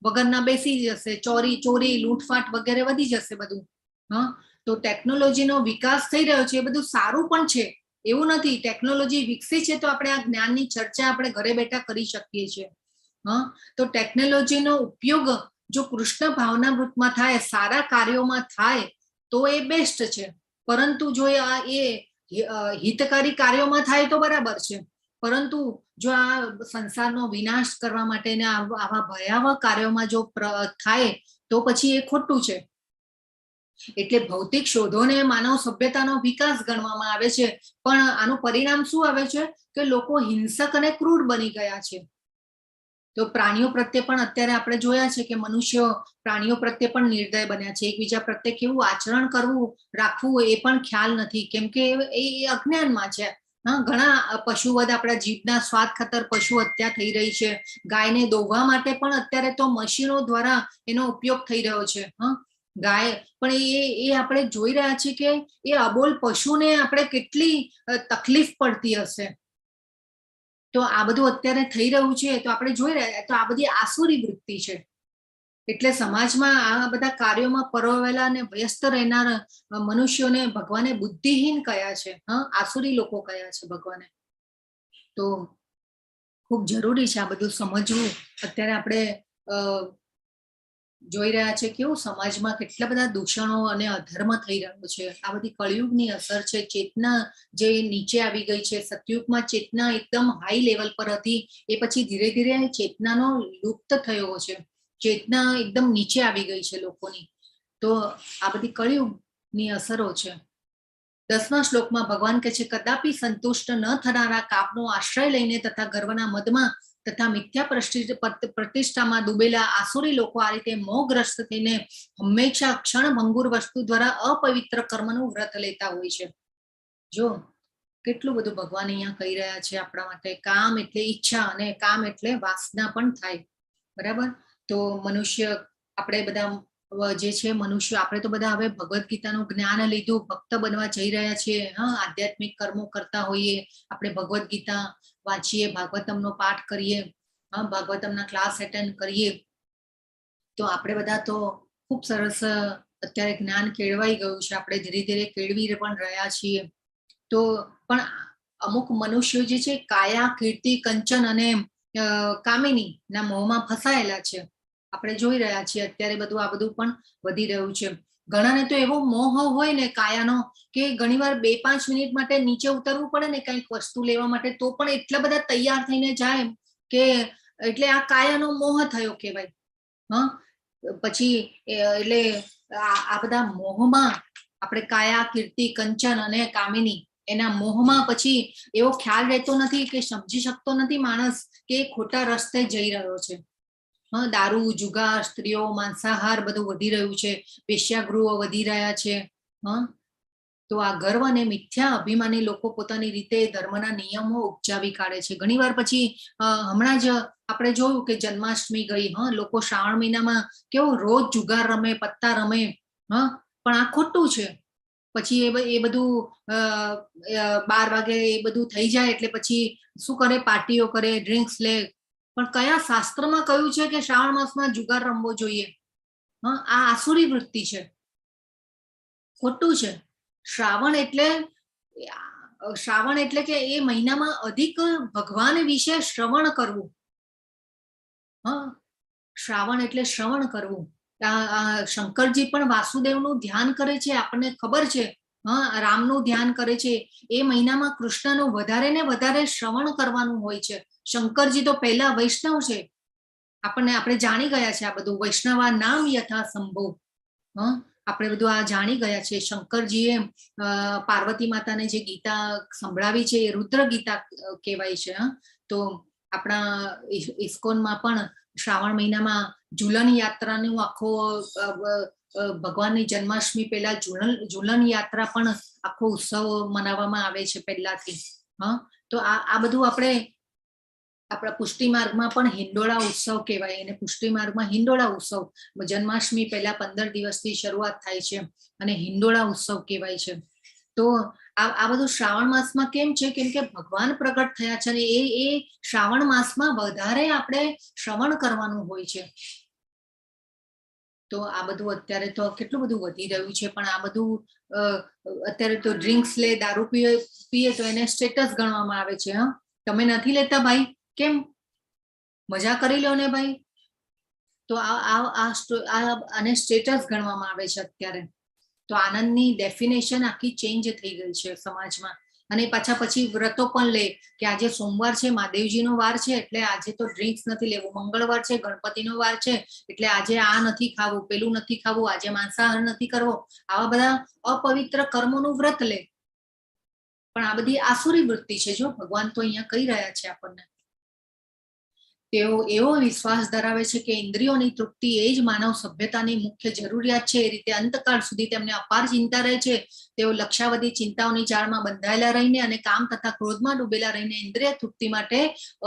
વગરના બેસી જશે, ચોરી લૂંટફાટ વગેરે વધી જશે બધું. હા, તો ટેકનોલોજીનો વિકાસ થઈ રહ્યો છે, એ બધું સારું પણ છે, એવું નથી. ટેકનોલોજી વિકસી છે તો આપણે આ જ્ઞાનની ચર્ચા આપણે ઘરે બેઠા કરી શકીએ છીએ. હા, તો ટેકનોલોજીનો ઉપયોગ જો કૃષ્ણ ભાવનામૃતમાં થાય, સારા કાર્યોમાં થાય તો એ બેસ્ટ છે. પરંતુ જો એ હિતકારી કાર્યોમાં થાય તો બરાબર છે. પરંતુ જો આ સંસારનો વિનાશ કરવા માટેના આવા ભયાવહ કાર્યોમાં જો થાય તો પછી એ ખોટું છે. એટલે ભૌતિક શોધોને માનવ સભ્યતાનો વિકાસ ગણવામાં આવે છે, પણ આનું પરિણામ શું આવે છે કે લોકો હિંસક અને ક્રૂર બની ગયા છે. તો પ્રાણીઓ પ્રત્યે પણ અત્યારે આપણે જોયા છે કે મનુષ્યો પ્રાણીઓ પ્રત્યે પણ નિર્દય બન્યા છે. એકબીજા પ્રત્યે કેવું આચરણ રાખવું એ પણ ખ્યાલ નથી, કેમ કે એ અજ્ઞાનમાં છે. હા, ઘણા પશુવધ આપણા જીભના સ્વાદ ખાતર પશુ હત્યા થઈ રહી છે. ગાયને દોહવા માટે પણ અત્યારે તો મશીનો દ્વારા એનો ઉપયોગ થઈ રહ્યો છે. હા, ગાય પણ એ આપણે જોઈ રહ્યા છીએ કે એ અબોલ પશુને આપણે કેટલી તકલીફ પડતી હશે. તો આ બધું અત્યારે થઈ રહ્યું છે તો આપણે જોઈ રહ્યા, તો આ બધી આસુરી વૃત્તિ છે. એટલે સમાજમાં આ બધા કાર્યોમાં પરોવેલા અને વ્યસ્ત રહેનાર મનુષ્યોને ભગવાને બુદ્ધિહીન કયા છે. હા, આસુરી લોકો કયા છે ભગવાને. તો ખૂબ જરૂરી છે આ બધું સમજવું. અત્યારે આપણે જોઈ રહ્યા છે કેવું સમાજમાં કેટલા બધા દૂષણો અને અધર્મ થઈ રહ્યો છે. આ બધી કળિયુગની અસર છે. ચેતના જે નીચે આવી ગઈ છે. સતયુગમાં ચેતના એકદમ હાઈ લેવલ પર હતી, એ પછી ધીરે ધીરે ચેતનાનો લુપ્ત થયો છે. ચેતના એકદમ નીચે આવી ગઈ છે લોકોની. તો આ બધી કળિયુગની અસરો છે. 10મા શ્લોકમાં ભગવાન કહે છે, કદાપી સંતુષ્ટ ન થનારા કાપનો આશ્રય લઈને તથા ગર્વના મદમાં તથા મિથ્યા પ્રતિષ્ઠામાં ડૂબેલા આસુરી લોકો આ રીતે મોહગ્રસ્ત થઈને હંમેશા ક્ષણભંગુર વસ્તુ દ્વારા અપવિત્ર કર્મનું વ્રત લેતા હોય છે. જો કેટલું બધું ભગવાન અહીંયા કહી રહ્યા છે આપણા માટે. કામ એટલે ઈચ્છા અને કામ એટલે વાસના પણ થાય. બરાબર? તો મનુષ્ય આપણે બધા જે છે મનુષ્ય, આપણે તો બધા હવે ભગવદ્ ગીતાનું જ્ઞાન લીધું, ભક્ત બનવા જઈ રહ્યા છીએ, આધ્યાત્મિક કર્મો કરતા હોઈએ, આપણે ભગવદ્ ગીતા વાંચીએ, ભાગવતમનો પાઠ કરીએ, ભાગવતમના ક્લાસ એટેન્ડ કરીએ, તો આપણે બધા તો ખૂબ સરસ અત્યારે જ્ઞાન કેળવાઈ ગયું છે, આપણે ધીરે ધીરે કેળવી પણ રહ્યા છીએ. તો પણ અમુક મનુષ્યો જે છે કાયા, કીર્તિ, કંચન અને કામિની ના મોહમાં ફસાયેલા છે. આપણે જોઈ રહ્યા છીએ અત્યારે આ બધું પણ વધી રહ્યું છે. ઘણાને તો એવો મોહ હોય ને કાયાનો કે ઘણીવાર 2-5 મિનિટ માટે નીચે ઉતરવું પડે ને કંઈક વસ્તુ લેવા માટે, તો પણ એટલા બધા તૈયાર થઈને જાય કે એટલે આ કાયાનો મોહ થયો કહેવાય. પછી એટલે આ બધા મોહમાં આપણે કાયા, કીર્તિ, કંચન અને કામિની એના મોહમાં પછી એવો ખ્યાલ રહેતો નથી કે સમજી શકતો નથી માણસ કે ખોટા રસ્તે જઈ રહ્યો છે. દારૂ, જુગાર, સ્ત્રીઓ, માંસાહાર બધું વધી રહ્યું છે, વેશ્યાગૃહો વધી રહ્યા છે. તો આ ગર્વ અને મિથ્યા અભિમાની લોકો પોતાની રીતે ધર્મના નિયમો ઉપજાવી કાઢે છે. ઘણીવાર પછી હમણાં જ આપણે જોયું કે જન્માષ્ટમી ગઈ, લોકો શ્રાવણ મહિનામાં કેવું રોજ જુગાર રમે, પત્તા રમે, પણ આ ખોટું છે. પછી એ બધું 12 વાગે એ બધું થઈ જાય એટલે પછી શું કરે, પાર્ટીઓ કરે, ડ્રિંક્સ લે. પણ કયા શાસ્ત્રમાં કહ્યું છે કે શ્રાવણ માસમાં જુગાર રમવો જોઈએ? આ આસુરી વૃત્તિ છે, ખોટું છે. શ્રાવણ એટલે કે એ મહિનામાં અધિક ભગવાન વિશે શ્રવણ કરવું. શ્રાવણ એટલે શ્રવણ કરવું. શંકરજી પણ વાસુદેવનું ધ્યાન કરે છે, આપણને ખબર છે. રામનું ધ્યાન કરે છે. એ મહિનામાં કૃષ્ણનું વધારે ને વધારે શ્રવણ કરવાનું હોય છે. શંકરજી તો પહેલા વૈષ્ણવ છે, આપણે જાણી ગયા છે આ બધું. વૈષ્ણવા નામ યથા સંભવ, આપણે બધું આ જાણી ગયા છે. શંકરજીએ પાર્વતી માતાને જે ગીતા સંભળાવી છે એ રુદ્ર ગીતા કહેવાય છે. તો આપણા ઇસ્કોનમાં પણ શ્રાવણ મહિનામાં ઝુલન યાત્રાનું આખો ભગવાનની જન્માષ્ટમી પહેલા ઝુલન યાત્રા પણ આખો ઉત્સવ મનાવવામાં આવે છે પહેલાથી. તો આ બધું આપણા પુષ્ટિ માર્ગમાં પણ હિંડોળા ઉત્સવ કહેવાય, અને પુષ્ટિ માર્ગમાં હિંડોળા ઉત્સવ જન્માષ્ટમી પહેલા 15 દિવસથી શરૂઆત થાય છે અને હિંડોળા ઉત્સવ કહેવાય છે. તો આ બધું શ્રાવણ માસમાં કેમ છે? કેમ કે ભગવાન પ્રગટ થયા છે અને એ શ્રાવણ માસમાં વધારે આપણે શ્રવણ કરવાનું હોય છે. તો આ બધું અત્યારે તો કેટલું બધું વધી રહ્યું છે. પણ આ બધું અત્યારે તો ડ્રિંક્સ લે, દારૂ પીએ તો એને સ્ટેટસ ગણવામાં આવે છે. તમે નથી લેતા ભાઈ, કેમ? મજા કરી લો ને ભાઈ. તો આને સ્ટેટસ ગણવામાં આવે છે અત્યારે. તો આનંદની ડેફિનેશન આખી ચેન્જ થઈ ગઈ છે સમાજમાં. અને પછી વ્રતો પણ લે કે આજે સોમવાર છે, મહાદેવજીનો વાર છે, એટલે આજે તો ડ્રિંક્સ નથી લેવું. મંગળવાર છે, ગણપતિનો વાર છે, એટલે આજે આ નથી ખાવું, પેલું નથી ખાવું, આજે માંસાહાર નથી કરવો. આવા બધા અપવિત્ર કર્મોનું વ્રત લે. પણ આ બધી આસુરી વૃત્તિ છે. જો ભગવાન તો અહીંયા કહી રહ્યા છે આપણને. તેઓ એવો વિશ્વાસ ધરાવે છે કે ઇન્દ્રિયોની તૃપ્તિ એ જ માનવ સભ્યતાની મુખ્ય જરૂરિયાત છે. એ રીતે અંતકાળ સુધી તેમને અપાર ચિંતા રહે છે. તેઓ લક્ષાવધિ ચિંતાઓની જાળમાં બંધાયેલા રહીને અને કામ તથા ક્રોધમાં ડૂબેલા રહીને ઇન્દ્રિય તૃપ્તિ માટે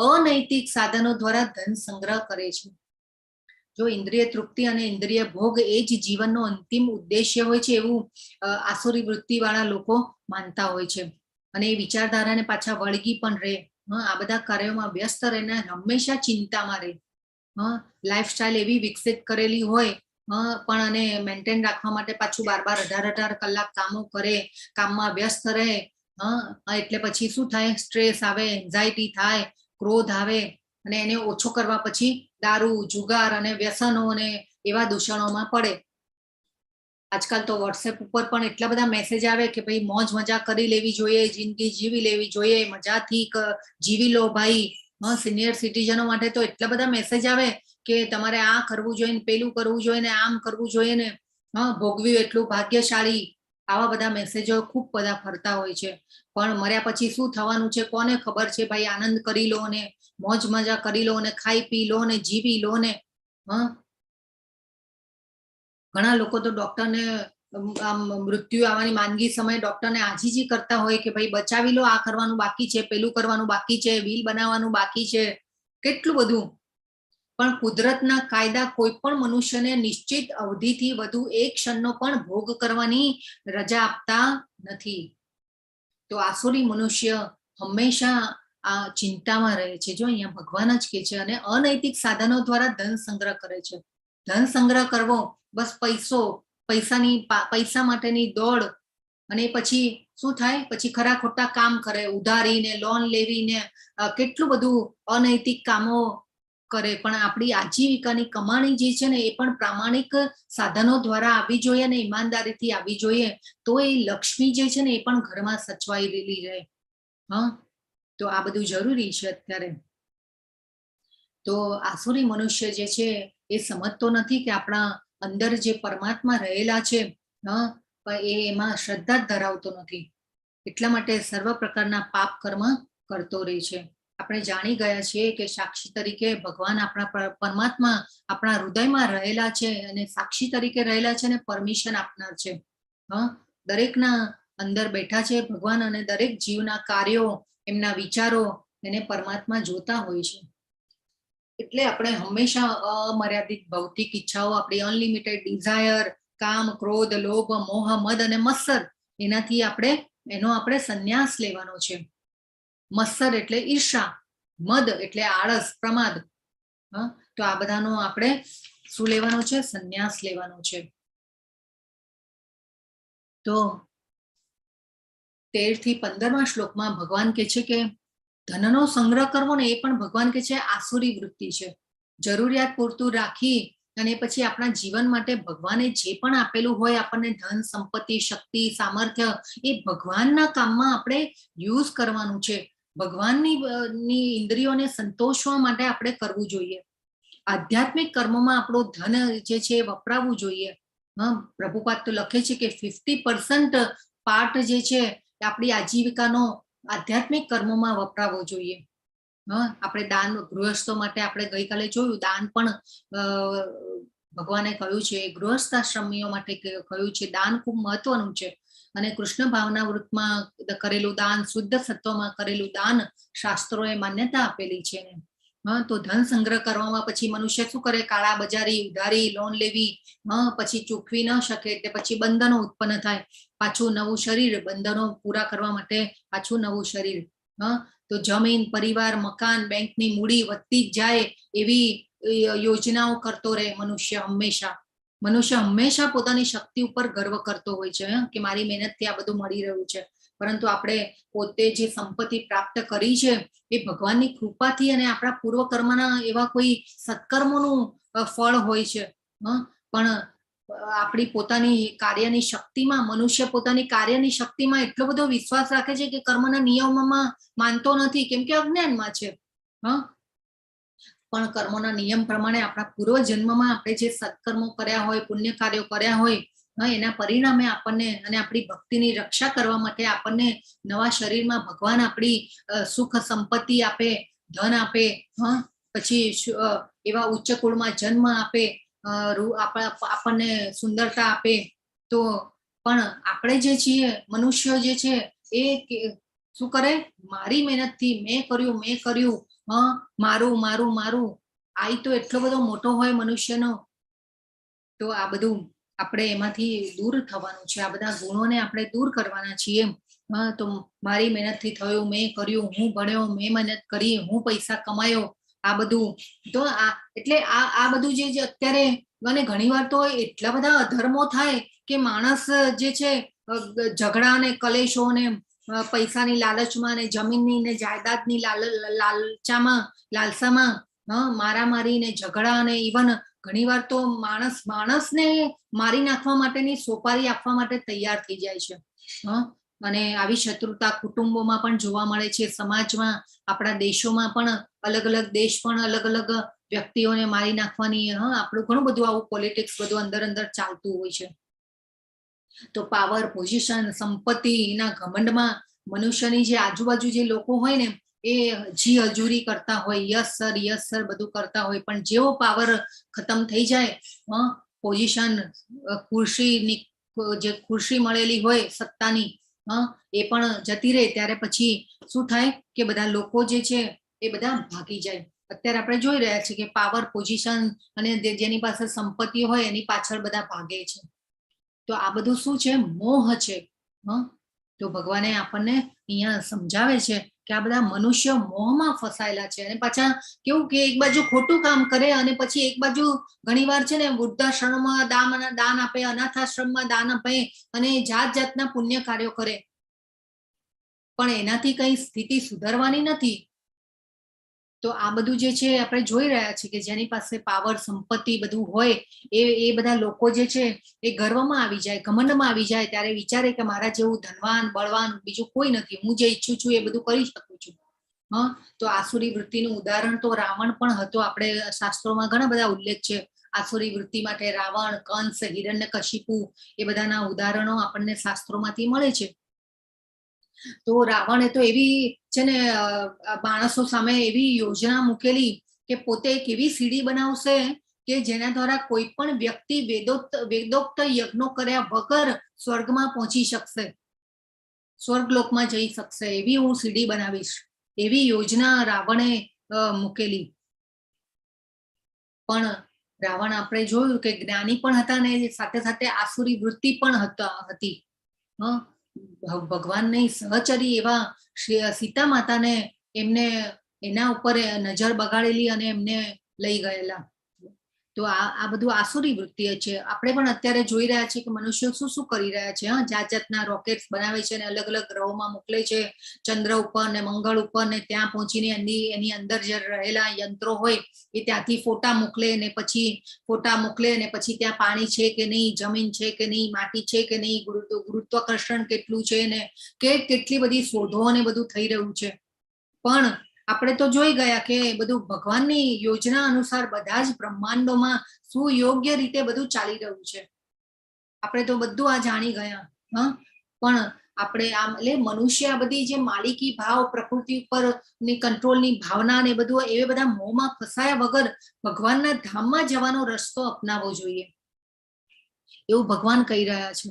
અનૈતિક સાધનો દ્વારા ધન સંગ્રહ કરે છે. જો ઇન્દ્રિય તૃપ્તિ અને ઇન્દ્રિય ભોગ એ જ જીવનનો અંતિમ ઉદ્દેશ્ય હોય છે એવું આસુરી વૃત્તિ વાળા લોકો માનતા હોય છે. અને એ વિચારધારાને પાછા વળગી પણ રહે. આ બધા કાર્યોમાં વ્યસ્ત રહીને હંમેશા ચિંતામાં રહે. લાઈફસ્ટાઈલ એવી વિકસિત કરેલી હોય પણ અને મેન્ટેન રાખવા માટે પાછું 12-18 કલાક કામો કરે, કામમાં વ્યસ્ત રહે. એટલે પછી શું થાય? સ્ટ્રેસ આવે, એન્ઝાયટી થાય, ક્રોધ આવે, અને એને ઓછો કરવા પછી દારૂ, જુગાર અને વ્યસનો અને એવા દૂષણોમાં પડે. આજકાલ તો વોટ્સએપ ઉપર પણ એટલા બધા મેસેજ આવે કે ભાઈ મોજ મજા કરી લેવી જોઈએ, જિંદગી જીવી લેવી જોઈએ, મજાથી જીવી લો ભાઈ. સિનિયર સિટીઝનો માટે તો એટલા બધા મેસેજ આવે કે તમારે આ કરવું જોઈએ ને પેલું કરવું જોઈએ ને આમ કરવું જોઈએ ને ભોગવ્યું એટલું ભાગ્યશાળી. આવા બધા મેસેજો ખૂબ બધા ફરતા હોય છે. પણ મર્યા પછી શું થવાનું છે કોને ખબર છે ભાઈ. આનંદ કરી લો ને મોજ મજા કરી લો ને ખાઈ પી લો ને જીવી લો ને. ઘણા લોકો તો ડોક્ટરને મૃત્યુ આવવાની માંદગી સમયે ડોક્ટરને આજીજી કરતા હોય કે ભાઈ બચાવી લો, આ કરવાનું બાકી છે, પેલું કરવાનું બાકી છે, બિલ બનાવવાનું બાકી છે, કેટલું બધું. પણ કુદરતના કાયદા કોઈ પણ મનુષ્યને નિશ્ચિત અવધિથી વધુ એક ક્ષણનો પણ ભોગ કરવાની રજા આપતા નથી. તો આસુરી મનુષ્ય હંમેશા આ ચિંતામાં રહે છે. જો અહીંયા ભગવાન જ કે છે, અને અનૈતિક સાધનો દ્વારા ધન સંગ્રહ કરે છે. ધન સંગ્રહ કરવો, બસ પૈસા માટેની દોડ, અને પછી શું થાય, પછી ખરા ખોટા કામ કરે, ઉધારીને લોન લેવીને કેટલું બધું અનૈતિક કામો કરે. પણ આપણી આજીવિકાની કમાણી જે છે ને એ પણ પ્રામાણિક સાધનો દ્વારા આવવી જોઈએ અને ઈમાનદારીથી આવવી જોઈએ. તો એ લક્ષ્મી જે છે ને એ પણ ઘરમાં સચવાયેલી રહે. તો આ બધું જરૂરી છે અત્યારે. તો આસુરી મનુષ્ય જે છે એ સમજતો નથી કે આપણા અંદર જે પરમાત્મા રહેલા છે, એ એમાં શ્રદ્ધા જ ધરાવતો નથી. એટલા માટે સર્વ પ્રકારના પાપ કર્મ કરતો રહે છે. આપણે જાણી ગયા છીએ કે સાક્ષી તરીકે ભગવાન આપણા પરમાત્મા આપણા હૃદયમાં રહેલા છે, અને સાક્ષી તરીકે રહેલા છે, અને પરમિશન આપનાર છે. દરેકના અંદર બેઠા છે ભગવાન, અને દરેક જીવના કાર્યો, એમના વિચારો એને પરમાત્મા જોતા હોય છે. એટલે આપણે હંમેશા અમર્યાદિત ભૌતિક ઈચ્છાઓ, આપણી અનલિમિટેડ ડિઝાયર, કામ, ક્રોધ, લોભ, મોહ, મદ અને મત્સર, એનો આપણે સંન્યાસ લેવાનો છે. મત્સર એટલે ઈર્ષા, મદ એટલે આળસ, પ્રમાદ. તો આ બધાનો આપણે શું લેવાનો છે? સંન્યાસ લેવાનો છે. તો 13 થી 15મા શ્લોકમાં ભગવાન કહે છે કે ધનનો સંગ્રહ કરવો ને એ પણ ભગવાન કહે છે આસુરી વૃત્તિ છે. જરૂરિયાત પૂરતું રાખી અને પછી આપણા જીવન માટે ભગવાને જે પણ આપેલું હોય, આપણને ધન, સંપત્તિ, શક્તિ, સામર્થ્ય, એ ભગવાનના કામમાં આપણે યુઝ કરવાનું છે. ભગવાનની ઇન્દ્રિયોને સંતોષવા માટે આપણે કરવું જોઈએ. આધ્યાત્મિક કર્મોમાં આપણું ધન જે છે એ વપરાવવું જોઈએ. પ્રભુપાદ તો લખે છે કે 50% પાર્ટ જે છે આપણી આજીવિકાનો આધ્યાત્મિક કર્મોમાં વપરાવવો જોઈએ. આપણે દાન, ગૃહસ્થો માટે આપણે ગઈકાલે જોયું, દાન પણ ભગવાને કહ્યું છે, ગૃહસ્થાશ્રમીઓ માટે કહ્યું છે, દાન ખૂબ મહત્વનું છે. અને કૃષ્ણ ભાવના વૃત્તમાં કરેલું દાન, શુદ્ધ સત્વમાં કરેલું દાન શાસ્ત્રોએ માન્યતા આપેલી છે. તો ધન સંગ્રહ કરવામાં પછી મનુષ્ય શું કરે? કાળા બજારી, ઉધારી, લોન લેવી, પછી ચૂકવી ન શકે એટલે પછી બંધનો ઉત્પન્ન થાય. પાછું નવું શરીર, બંધનો પૂરા કરવા માટે પાછું નવું શરીર. તો જમીન, પરિવાર, મકાન, બેંકની મૂડી વધતી જ જાય એવી યોજનાઓ કરતો રહે મનુષ્ય હંમેશા પોતાની શક્તિ ઉપર ગર્વ કરતો હોય છે કે મારી મહેનતથી આ બધું મળી રહ્યું છે. પરંતુ આપણે પોતે જે સંપત્તિ પ્રાપ્ત કરી છે એ ભગવાનની કૃપાથી અને આપણા પૂર્વ કર્મના એવા કોઈ સત્કર્મોનું ફળ હોય છે. પણ આપણી પોતાની કાર્યની શક્તિમાં, મનુષ્ય પોતાની કાર્યની શક્તિમાં એટલો બધો વિશ્વાસ રાખે છે કે કર્મના નિયમોમાં માનતો નથી, કેમ કે અજ્ઞાનમાં છે. પણ કર્મોના નિયમ પ્રમાણે આપણા પૂર્વ જન્મમાં આપણે જે સત્કર્મો કર્યા હોય, પુણ્ય કાર્યો કર્યા હોય, એના પરિણામે આપણને અને આપણી ભક્તિની રક્ષા કરવા માટે આપણને નવા શરીરમાં ભગવાન આપણી સુખ સંપત્તિ આપે, ધન આપે, પછી એવા ઉચ્ચ કુળમાં જન્મ આપે, આપણને સુંદરતા આપે. તો પણ આપણે જે છીએ મનુષ્યો જે છે એ શું કરે? મારી મહેનતથી મેં કર્યું, મારું આઈ તો એટલો બધો મોટો હોય મનુષ્યનો. તો આ બધું આપણે એમાંથી દૂર થવાનું છે. આ બધા ગુણોને આપણે દૂર કરવાના છીએ. તો મારી મહેનતથી થયું, મેં કર્યું, હું ભણ્યો, મેં મહેનત કરી, હું પૈસા કમાયો, આ બધું. તો એટલે આ બધું જે અત્યારે, અને ઘણી વાર તો એટલા બધા અધર્મો થાય કે માણસ જે છે ઝઘડા ને કલેશો ને પૈસાની લાલચમાં ને જમીનની ને જાયદાદની લાલસામાં મારામારી ને ઝઘડા ને ઇવન ઘણી વાર તો માણસને મારી નાખવા માટેની સોપારી આપવા માટે તૈયાર થઈ જાય છે. અને આવી શત્રુતા કુટુંબોમાં પણ જોવા મળે છે, સમાજમાં, આપણા દેશોમાં પણ અલગ અલગ દેશ પણ અલગ અલગ વ્યક્તિઓને મારી નાખવાની આપણું ઘણું બધું આવું પોલિટિક્સ બધું અંદર ચાલતું હોય છે. તો પાવર, પોઝિશન, સંપત્તિ એના ઘમંડમાં મનુષ્યની જે આજુબાજુ જે લોકો હોય ને એ હજૂરી કરતા હોય, યસ સર બધું કરતા હોય, પણ જેવો પાવર ખતમ થઈ જાય, પોઝિશન, ખુરશી મળેલી હોય સત્તાની, એ પણ જતી રહે, ત્યારે પછી શું થાય કે બધા લોકો જે છે એ બધા ભાગી જાય. અત્યારે આપણે જોઈ રહ્યા છીએ કે પાવર, પોઝિશન અને જેની પાસે સંપત્તિ હોય એની પાછળ બધા ભાગે છે. તો આ બધું શું છે? મોહ છે. તો ભગવાને આપણને અહીંયા સમજાવે છે કે આ બધા મનુષ્ય મોહમાં ફસાયેલા છે, અને પાછા કેવું કે એક બાજુ ખોટું કામ કરે અને પછી એક બાજુ ઘણીવાર છે ને વૃદ્ધાશ્રમમાં દાન આપે, અનાથાશ્રમમાં દાન આપે અને જાત જાતના પુણ્ય કાર્યો કરે, પણ એનાથી કઈ સ્થિતિ સુધારવાની નથી. તો આ બધું જે છે આપણે જોઈ રહ્યા છીએ કે જેની પાસે પાવર, સંપત્તિ બધું હોય એ બધા લોકો જે છે એ ગર્વમાં આવી જાય, ઘમંડમાં આવી જાય, ત્યારે વિચારે કે મારા જેવું ધનવાન, બળવાન બીજું કોઈ નથી, હું જે ઈચ્છું છું એ બધું કરી શકું છું. તો આસુરી વૃત્તિનું ઉદાહરણ તો રાવણ પણ હતો. આપણે શાસ્ત્રોમાં ઘણા બધા ઉલ્લેખ છે આસુરી વૃત્તિ માટે. રાવણ, કંસ, હિરણ્યકશિપુ એ બધાના ઉદાહરણો આપણને શાસ્ત્રોમાંથી મળે છે. તો રાવણે તો એવી છે ને માણસો સામે એવી યોજના મૂકેલી કે પોતે એક એવી સીડી બનાવશે કે જેના દ્વારા કોઈ પણ વ્યક્તિ વેદોક્ત યજ્ઞો કર્યા વગર સ્વર્ગમાં પહોંચી શકશે, સ્વર્ગલોકમાં જઈ શકશે, એવી હું સીડી બનાવીશ, એવી યોજના રાવણે મૂકેલી. પણ રાવણ આપણે જોયું કે જ્ઞાની પણ હતા ને સાથે સાથે આસુરી વૃત્તિ પણ હતી. ભગવાનની સહચરી એવા સીતા માતાને એમને એના ઉપર નજર બગાડેલી અને એમને લઈ ગયેલા. તો આ બધું આસુરી વૃત્તિ છે. આપણે પણ અત્યારે જોઈ રહ્યા છીએ કે મનુષ્યો શું શું કરી રહ્યા છે. જાત જાતના રોકેટ્સ બનાવે છે અને અલગ અલગ ગ્રહોમાં મોકલે છે, ચંદ્ર ઉપર ને મંગળ ઉપર, ને ત્યાં પહોંચીને એની અંદર જે રહેલા યંત્રો હોય એ ત્યાંથી ફોટા મોકલે ને પછી ત્યાં પાણી છે કે નહીં, જમીન છે કે નહીં, માટી છે કે નહીં, ગુરુત્વાકર્ષણ કેટલું છે ને કેટલી બધી શોધો ને બધું થઈ રહ્યું છે. પણ આપણે તો જોઈ ગયા કે બધું ભગવાનની યોજના અનુસાર બધા જ બ્રહ્માંડોમાં સુયોગ્ય રીતે બધું ચાલી રહ્યું છે. આપણે તો બધું આ જાણી ગયા. પણ આપણે આમ એટલે મનુષ્ય આ બધી જે માલિકી ભાવ, પ્રકૃતિ ઉપર ની કંટ્રોલની ભાવના ને બધું એ બધા મોહમાં ફસાયા વગર ભગવાનના ધામમાં જવાનો રસ્તો અપનાવવો જોઈએ, એવું ભગવાન કહી રહ્યા છે.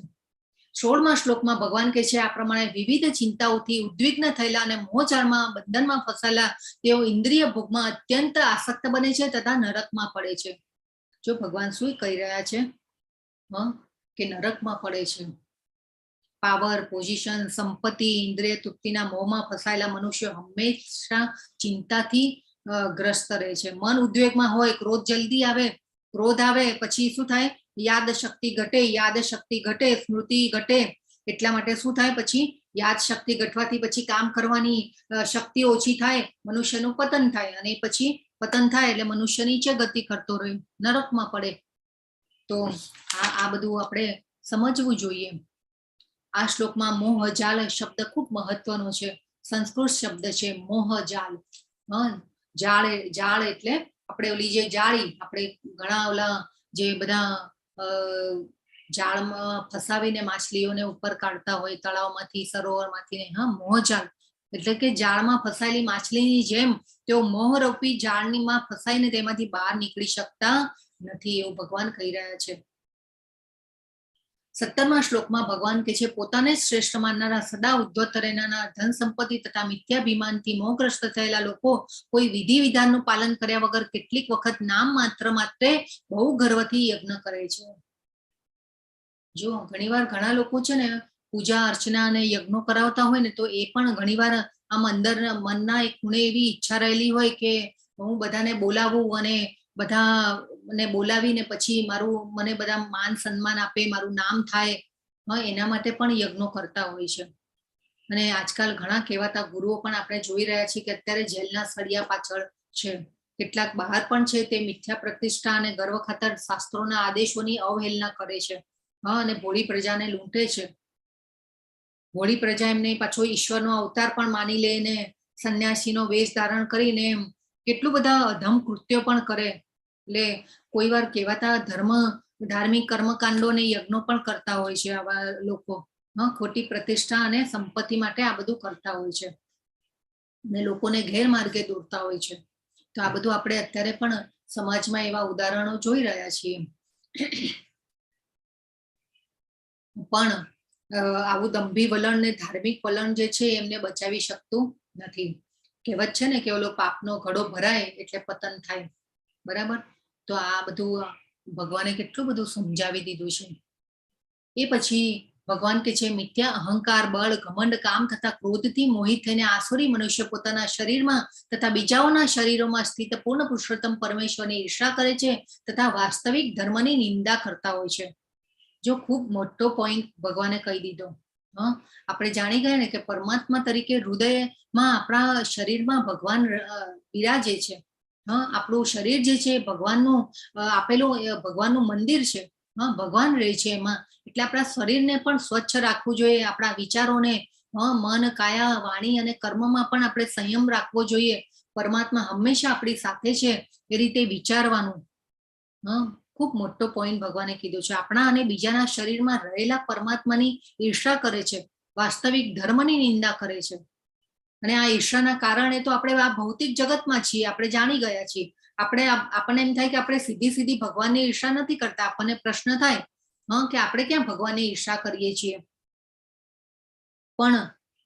16મા શ્લોકમાં ભગવાન કહે છે આ પ્રમાણે વિવિધ ચિંતાઓથી ઉદ્વિગ્ન થયેલા અને મોહજાળમાં બંધનમાં ફસાયેલા તેઓ ઇન્દ્રિય ભોગમાં અત્યંત આસક્ત બને છે તથા નરકમાં પડે છે. જો ભગવાન શું કહી રહ્યા છે કે નરકમાં પડે છે. પાવર, પોઝિશન, સંપત્તિ, ઇન્દ્રિય તૃપ્તિના મોહમાં ફસાયેલા મનુષ્ય હંમેશા ચિંતાથી ગ્રસ્ત રહે છે. મન ઉદ્વેગમાં હોય, ક્રોધ આવે પછી શું થાય? યાદ શક્તિ ઘટે, સ્મૃતિ ઘટે. એટલા માટે શું થાય? પછી યાદ શક્તિ ઘટવાથી પછી કામ કરવાની શક્તિ ઓછી થાય, મનુષ્યનું પતન થાય, અને પછી પતન થાય એટલે મનુષ્ય નીચે ગતિ કરતો રહે, નરકમાં પડે. તો આ બધું આપણે સમજવું જોઈએ. આ શ્લોકમાં મોહજાલ શબ્દ ખૂબ મહત્વનો છે. સંસ્કૃત શબ્દ છે મોહજાલ. જાળ એટલે આપણે ઓલી જે જાળી, આપણે ઘણા ઓલા જે બધા જાળમાં ફસાવીને માછલીઓને ઉપર કાઢતા હોય તળાવમાંથી, સરોવરમાંથી. મોહજાલ એટલે કે જાળમાં ફસાયેલી માછલીની જેમ તેઓ મોહરૂપી જાળમાં ફસાઈને તેમાંથી બહાર નીકળી શકતા નથી, એવું ભગવાન કહી રહ્યા છે. 17મા શ્લોકમાં ભગવાન કહે છે પોતાને શ્રેષ્ઠ માનનારા, સદા ઉદ્ધત રહેનારા, ધન સંપત્તિ તથા મિથ્યાભિમાનથી મોહગ્રસ્ત થયેલા લોકો કોઈ વિધિ વિધાનનું પાલન કર્યા વગર કેટલીક વખત નામ માત્ર માટે બહુ ગર્વથી યજ્ઞ કરે છે. જો ઘણીવાર ઘણા લોકો છે ને પૂજા અર્ચના અને યજ્ઞો કરાવતા હોય ને તો એ પણ ઘણીવાર આમ અંદર મનના એક ખૂણે એવી ઈચ્છા રહેલી હોય કે હું બધાને બોલાવું અને બધાને બોલાવીને પછી મને બધા માન સન્માન આપે, મારું નામ થાય, એના માટે પણ યજ્ઞો કરતા હોય છે. અને આજકાલ ઘણા કહેવાતા ગુરુઓ પણ આપણે જોઈ રહ્યા છીએ કે અત્યારે જેલના સળિયા પાછળ છે. કેટલાક બહાર પણ છે તે મિથ્યા પ્રતિષ્ઠા અને ગર્વ ખાતર શાસ્ત્રોના આદેશોની અવહેલના કરે છે અને ભોળી પ્રજાને લૂંટે છે. ભોળી પ્રજા એમને પાછો ઈશ્વરનો અવતાર પણ માની લે ને સંન્યાસીનો વેશ ધારણ કરીને કેટલું બધા અધમ કૃત્યો પણ કરે. એટલે કોઈ વાર કહેવાતા ધાર્મિક કર્મકાંડો ને યજ્ઞો પણ કરતા હોય છે આવા લોકો. ખોટી પ્રતિષ્ઠા અને સંપત્તિ માટે આ બધું કરતા હોય છે અને લોકોને ગેરમાર્ગે દોરતા હોય છે. તો આ બધું આપણે અત્યારે પણ સમાજમાં એવા ઉદાહરણો જોઈ રહ્યા છીએ. પણ આવું દંભી વલણ ને ધાર્મિક વલણ જે છે એમને બચાવી શકતું નથી. કહેવત છે ને કે ઓલો પાપનો ઘડો ભરાય એટલે પતન થાય, બરાબર. તો આ બધું ભગવાને કેટલું બધું સમજાવી દીધું છે. એ પછી ભગવાન કે છે મિથ્યા અહંકાર, બળ, ઘમંડ, કામ તથા ક્રોધથી મોહિત થઈને આસુરી મનુષ્ય પોતાના શરીરમાં તથા બીજાઓના શરીરોમાં સ્થિત પૂર્ણ પુરુષોત્તમ પરમેશ્વરની ઈર્ષા કરે છે તથા વાસ્તવિક ધર્મની નિંદા કરતા હોય છે. જો ખૂબ મોટો પોઈન્ટ ભગવાને કહી દીધો. આપણે જાણી ગયા ને કે પરમાત્મા તરીકે હૃદયમાં આપણા શરીરમાં ભગવાન બિરાજે છે. આપણું શરીર જે છે ભગવાનનું આપેલું ભગવાનનું મંદિર છે. ભગવાન રહે છે એમાં. એટલે આપણા શરીરને પણ સ્વચ્છ રાખવું જોઈએ. આપણા વિચારોને મન, કાયા, વાણી અને કર્મમાં પણ આપણે સંયમ રાખવો જોઈએ. પરમાત્મા હંમેશા આપણી સાથે છે એ રીતે વિચારવાનું. ખૂબ મોટો પોઈન્ટ ભગવાને કીધું છે. આપણા અને બીજાના શરીરમાં રહેલા પરમાત્માની ઈર્ષા કરે છે, વાસ્તવિક ધર્મની નિંદા કરે છે. અને આ ઈર્ષાના કારણે તો આપણે આ ભૌતિક જગતમાં છીએ, આપણે જાણી ગયા છીએ. આપણને એમ થાય કે આપણે સીધી ભગવાનની ઈર્ષા નથી કરતા. આપણને પ્રશ્ન થાય કે આપણે ક્યાં ભગવાનની ઈર્ષા કરીએ છીએ. પણ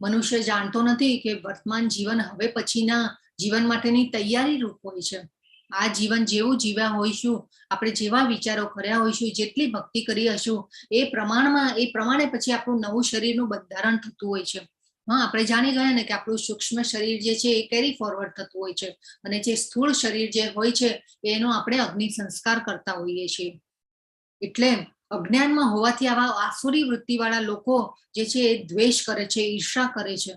મનુષ્ય જાણતો નથી કે વર્તમાન જીવન હવે પછીના જીવન માટેની તૈયારી રૂપ હોય છે. આ જીવન જેવું જીવ્યા હોઈશું, આપણે જેવા વિચારો કર્યા હોઈશું, જેટલી ભક્તિ કરી હશું, એ પ્રમાણે પછી આપણું નવું શરીરનું બંધારણ થતું હોય છે. આપણે જાણી ગયા ને કે આપણું સૂક્ષ્મ શરીર જે છે એ કેરી ફોરવર્ડ થતું હોય છે, અને જે સ્થૂળ શરીર જે હોય છે એનો આપણે અગ્નિ સંસ્કાર કરતા હોઈએ છીએ. એટલે અજ્ઞાનમાં હોવાથી આવા આસુરી વૃત્તિવાળા લોકો જે છે એ દ્વેષ કરે છે, ઈર્ષા કરે છે.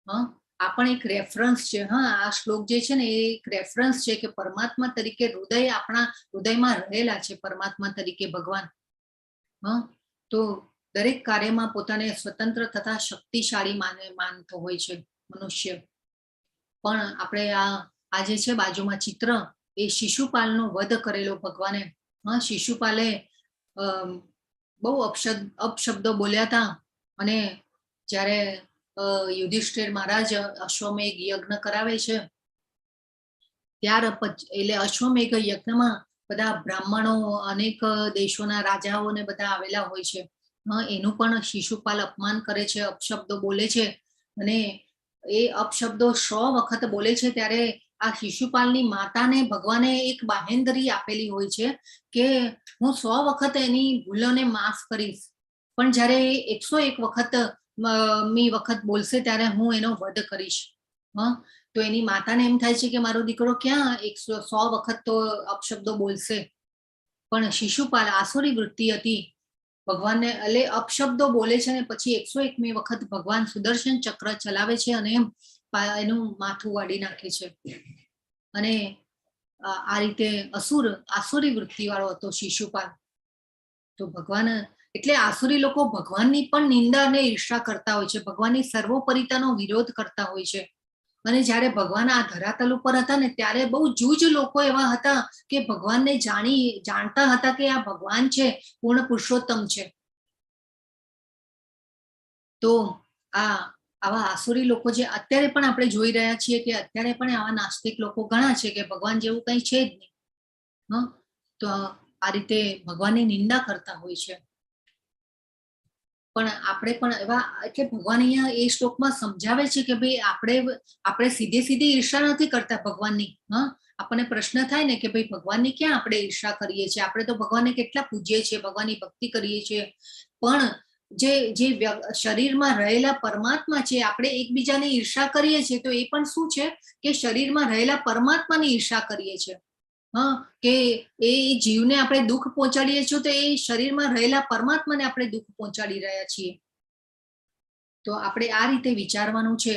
આ પણ એક રેફરન્સ છે. આ શ્લોક જે છે ને એ એક રેફરન્સ છે કે પરમાત્મા તરીકે આપણા હૃદયમાં રહેલા છે. પરમાત્મા તરીકે ભગવાન તો દરેક કાર્યમાં પોતાને સ્વતંત્ર તથા શક્તિશાળી માનતો હોય છે મનુષ્ય. પણ આપણે આ જે છે બાજુમાં ચિત્ર, એ શિશુપાલનો વધ કરેલો ભગવાને. શિશુપાલે બહુ અપશબ્દો બોલ્યા હતા. અને જ્યારે યુધિષ્ઠિર મહારાજ અશ્વમેઘ યજ્ઞ કરાવે છે એટલે અશ્વમેઘ યજ્ઞમાં બધા બ્રાહ્મણો, અનેક દેશોના રાજાઓ ને બધા આવેલા હોય છે. એનું પણ શિશુપાલ અપમાન કરે છે, અપશબ્દો બોલે છે. અને એ અપશબ્દો 100 વખત બોલે છે ત્યારે આ શિશુપાલની માતાને ભગવાને એક બાહેંધરી આપેલી હોય છે કે હું 100 વખત એની ભૂલોને માફ કરીશ, પણ જ્યારે 101 વખત બોલશે ત્યારે હું એનો વધ કરીશ. તો એની માતાને એમ થાય છે કે મારો દીકરો ક્યાં 100 વખત તો અપશબ્દો બોલશે. પણ શિશુપાલ આસુરી વૃત્તિ હતી. ભગવાનને એટલે અપશબ્દો બોલે છે અને પછી 101મી વખત ભગવાન સુદર્શન ચક્ર ચલાવે છે અને એનું માથું વાડી નાખે છે. અને આ રીતે આસુરી વૃત્તિ વાળો હતો શિશુપાલ. તો ભગવાન એટલે આસુરી લોકો ભગવાનની પણ નિંદા અને ઈર્ષા કરતા હોય છે, ભગવાનની સર્વોપરિતાનો વિરોધ કરતા હોય છે. અને જ્યારે ભગવાન આ ધરાતલ ઉપર હતા ને ત્યારે બહુ જૂજ લોકો એવા હતા કે ભગવાનને જાણતા હતા કે આ ભગવાન છે, પૂર્ણ પુરુષોત્તમ છે. તો આવા આસુરી લોકો જે અત્યારે પણ આપણે જોઈ રહ્યા છીએ કે અત્યારે પણ આવા નાસ્તિક લોકો ઘણા છે કે ભગવાન જેવું કંઈ છે જ નહીં. તો આ રીતે ભગવાનની નિંદા કરતા હોય છે. પણ આપણે પણ એવા એટલે ભગવાન અહીંયા એ શ્લોકમાં સમજાવે છે કે ભાઈ આપણે સીધી ઈર્ષા નથી કરતા ભગવાનની. આપણને પ્રશ્ન થાય ને કે ભાઈ ભગવાનની ક્યાં આપણે ઈર્ષા કરીએ છીએ? આપણે તો ભગવાનને કેટલા પૂજીએ છીએ, ભગવાનની ભક્તિ કરીએ છીએ. પણ જે શરીરમાં રહેલા પરમાત્મા છે, આપણે એકબીજાની ઈર્ષા કરીએ છીએ તો એ પણ શું છે કે શરીરમાં રહેલા પરમાત્માની ઈર્ષા કરીએ છીએ. કે એ જીવને આપણે દુઃખ પહોંચાડીએ છીએ તો એ શરીરમાં રહેલા પરમાત્માને આપણે દુઃખ પહોંચાડી રહ્યા છીએ. તો આપણે આ રીતે વિચારવાનું છે.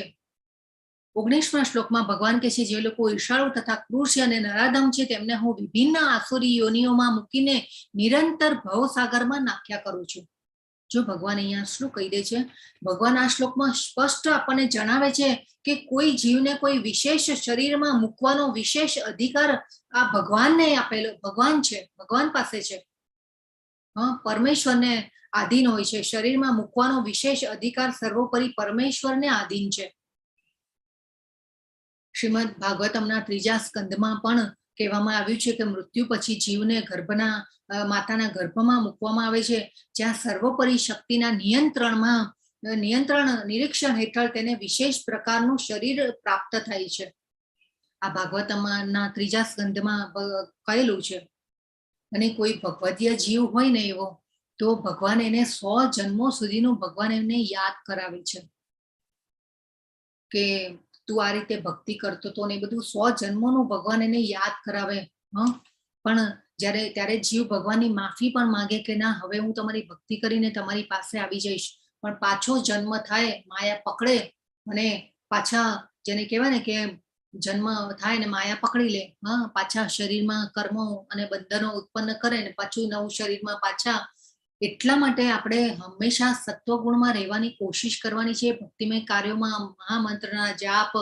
19મા શ્લોકમાં ભગવાન કહે છે જે લોકો ઈર્ષાળુ તથા ક્રૂર છે અને નરાધમ છે તેમને હું વિભિન્ન આસુરી યોનિઓમાં મૂકીને નિરંતર ભવસાગરમાં નાખ્યા કરું છું. જો ભગવાન અહીંયા શું કહી દે છે, ભગવાન આ શ્લોકમાં સ્પષ્ટ આપણને જણાવે છે કે કોઈ જીવને કોઈ વિશેષ શરીરમાં મૂકવાનો વિશેષ અધિકાર આ ભગવાનને આપેલો. ભગવાન છે, ભગવાન પાસે છે. પરમેશ્વરને આધીન હોય છે. શરીરમાં મૂકવાનો વિશેષ અધિકાર સર્વોપરી પરમેશ્વરને આધીન છે. શ્રીમદ ભાગવતમના 3જા સ્કંદમાં પણ કહેવામાં આવ્યું છે કે મૃત્યુ પછી જીવને માતાના ગર્ભમાં મૂકવામાં આવે છે, જ્યાં સર્વોપરી શક્તિના નિયંત્રણમાં નિરીક્ષણ હેઠળ તેને વિશેષ પ્રકારનું શરીર પ્રાપ્ત થાય છે. આ ભાગવતના 3જા સ્કંદમાં કહેલું છે. અને કોઈ ભગવદીય જીવ હોય ને એવો, તો ભગવાન એને 100 જન્મો સુધીનું ભગવાન એમને યાદ કરાવે છે કે તું આ રીતે ભક્તિ કરતો તો ને બધું 100 જન્મોનું ભગવાન એને યાદ કરાવે. પણ ત્યારે જીવ ભગવાનની માફી પણ માંગે કે ના, હવે હું તમારી ભક્તિ કરીને તમારી પાસે આવી જઈશ, પણ પાછો જન્મ થાય, માયા પકડે અને પાછા, જેને કહેવાય ને કે જન્મ થાય ને માયા પકડી લે, પાછા શરીરમાં કર્મો અને બંધનો ઉત્પન્ન કરે ને પાછું નવું શરીરમાં પાછા. એટલા માટે આપણે હંમેશા સત્વગુણમાં રહેવાની કોશિશ કરવાની છે. ભક્તિમય કાર્યોમાં, મહામંત્રના જાપ,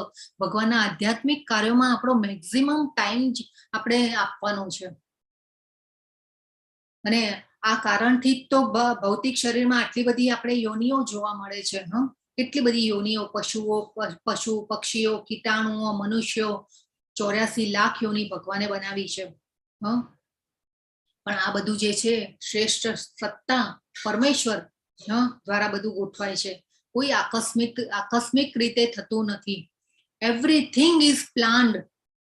ભગવાનના આધ્યાત્મિક કાર્યોમાં આપણો મેક્સિમમ ટાઈમ આપણે આપવાનો છે. અને આ કારણથી જ તો ભૌતિક શરીરમાં આટલી બધી આપણે યોનિઓ જોવા મળે છે. કેટલી બધી યોનિઓ, પશુ પક્ષીઓ, કીટાણુઓ, મનુષ્યો, 84 લાખ યોની ભગવાને બનાવી છે. પણ આ બધું જે છે શ્રેષ્ઠ સત્તા પરમેશ્વર દ્વારા બધું ગોઠવાય છે. કોઈ આકસ્મિક રીતે થતું નથી. Everything is planned.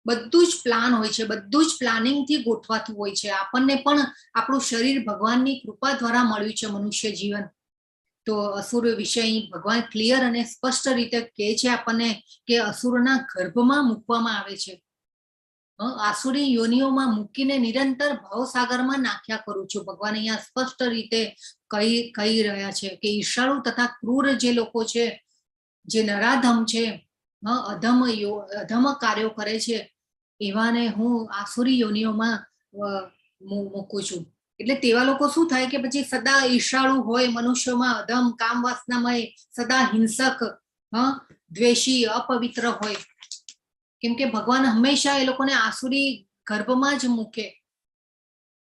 બધું જ પ્લાન હોય છે, બધું જ પ્લાનિંગ થી ગોઠવાતું હોય છે. આપણને પણ આપણું શરીર ભગવાનની કૃપા દ્વારા મળ્યું છે, મનુષ્ય જીવન. તો અસુર વિશે ભગવાન ક્લિયર અને સ્પષ્ટ રીતે કહે છે આપણને કે અસુરના ગર્ભમાં મૂકવામાં આવે છે. આસુરી યોનિઓમાં મૂકીને નિરંતર ભવસાગરમાં નાખ્યા કરું છું. ભગવાન અહીંયા સ્પષ્ટ રીતે કહી રહ્યા છે કે ઈર્ષાળુ તથા ક્રૂર જે લોકો છે, જે નરાધમ છે, અધમ કાર્યો કરે છે, એવાને હું આસુરી યોનિઓમાં મૂકું છું. એટલે તેવા લોકો શું થાય કે પછી સદા ઈર્ષાળુ હોય, મનુષ્યોમાં અધમ, કામ વાસનામય, સદા હિંસક, દ્વેષી, અપવિત્ર હોય. કેમ કે ભગવાન હંમેશા એ લોકોને આસુરી ગર્ભમાં જ મૂકે.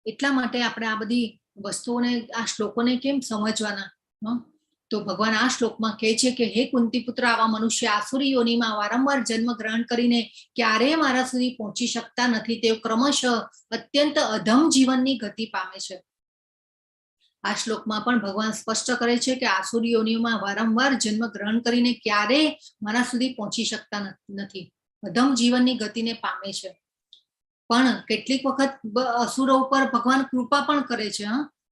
એટલા માટે આપણે આ બધી વસ્તુઓને, આ શ્લોકોને કેમ સમજવાના? તો ભગવાન આ શ્લોકમાં કહે છે કે હે કુંતી પુત્ર, આવા મનુષ્ય આસુરી યોનિમાં વારંવાર જન્મ ગ્રહણ કરીને ક્યારેય મારા સુધી પહોંચી શકતા નથી. તેઓ ક્રમશઃ અત્યંત અધમ જીવનની ગતિ પામે છે. આ શ્લોકમાં પણ ભગવાન સ્પષ્ટ કરે છે કે આસુરી યોનિમાં વારંવાર જન્મ ગ્રહણ કરીને ક્યારેય મારા સુધી પહોંચી શકતા નથી, અધમ જીવનની ગતિને પામે છે. પણ કેટલીક વખત અસુરો ઉપર ભગવાન કૃપા પણ કરે છે.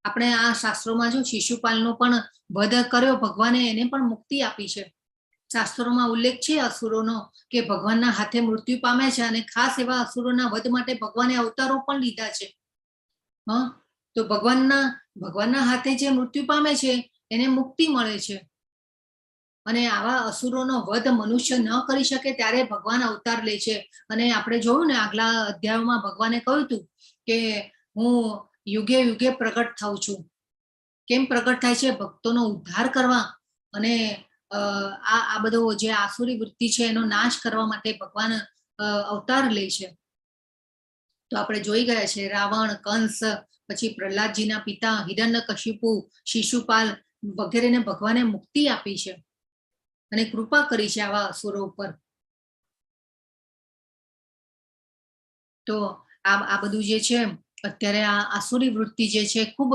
આપણે આ શાસ્ત્રોમાં જો શિશુપાલનો પણ વધ કર્યો ભગવાને, એને પણ મુક્તિ આપી છે. શાસ્ત્રોમાં ઉલ્લેખ છે અસુરોનો કે ભગવાનના હાથે મૃત્યુ પામે છે, અને ખાસ એવા અસુરોના વધ માટે ભગવાને અવતારો પણ લીધા છે. તો ભગવાનના હાથે જે મૃત્યુ પામે છે એને મુક્તિ મળે છે. અને આવા અસુરોનો વધ મનુષ્ય ન કરી શકે ત્યારે ભગવાન અવતાર લે છે. અને આપણે જોયું ને આગલા અધ્યાયોમાં ભગવાને કહ્યું હતું કે હું યુગે યુગે પ્રગટ થાઉં છું. કેમ પ્રગટ થાય છે? ભક્તોનો ઉદ્ધાર કરવા અને આ બધો જે આસુરી વૃત્તિ છે એનો નાશ કરવા માટે ભગવાન અવતાર લે છે. તો આપણે જોઈ ગયા છે રાવણ, કંસ, પછી પ્રહલાદજીના પિતા હિરણ્યકશિપુ, શિશુપાલ વગેરેને ભગવાને મુક્તિ આપી છે અને કૃપા કરી છે આવા અસુરો ઉપર. તો આ બધું જે છે અત્યારે આ આસુરી વૃત્તિ જે છે ખૂબ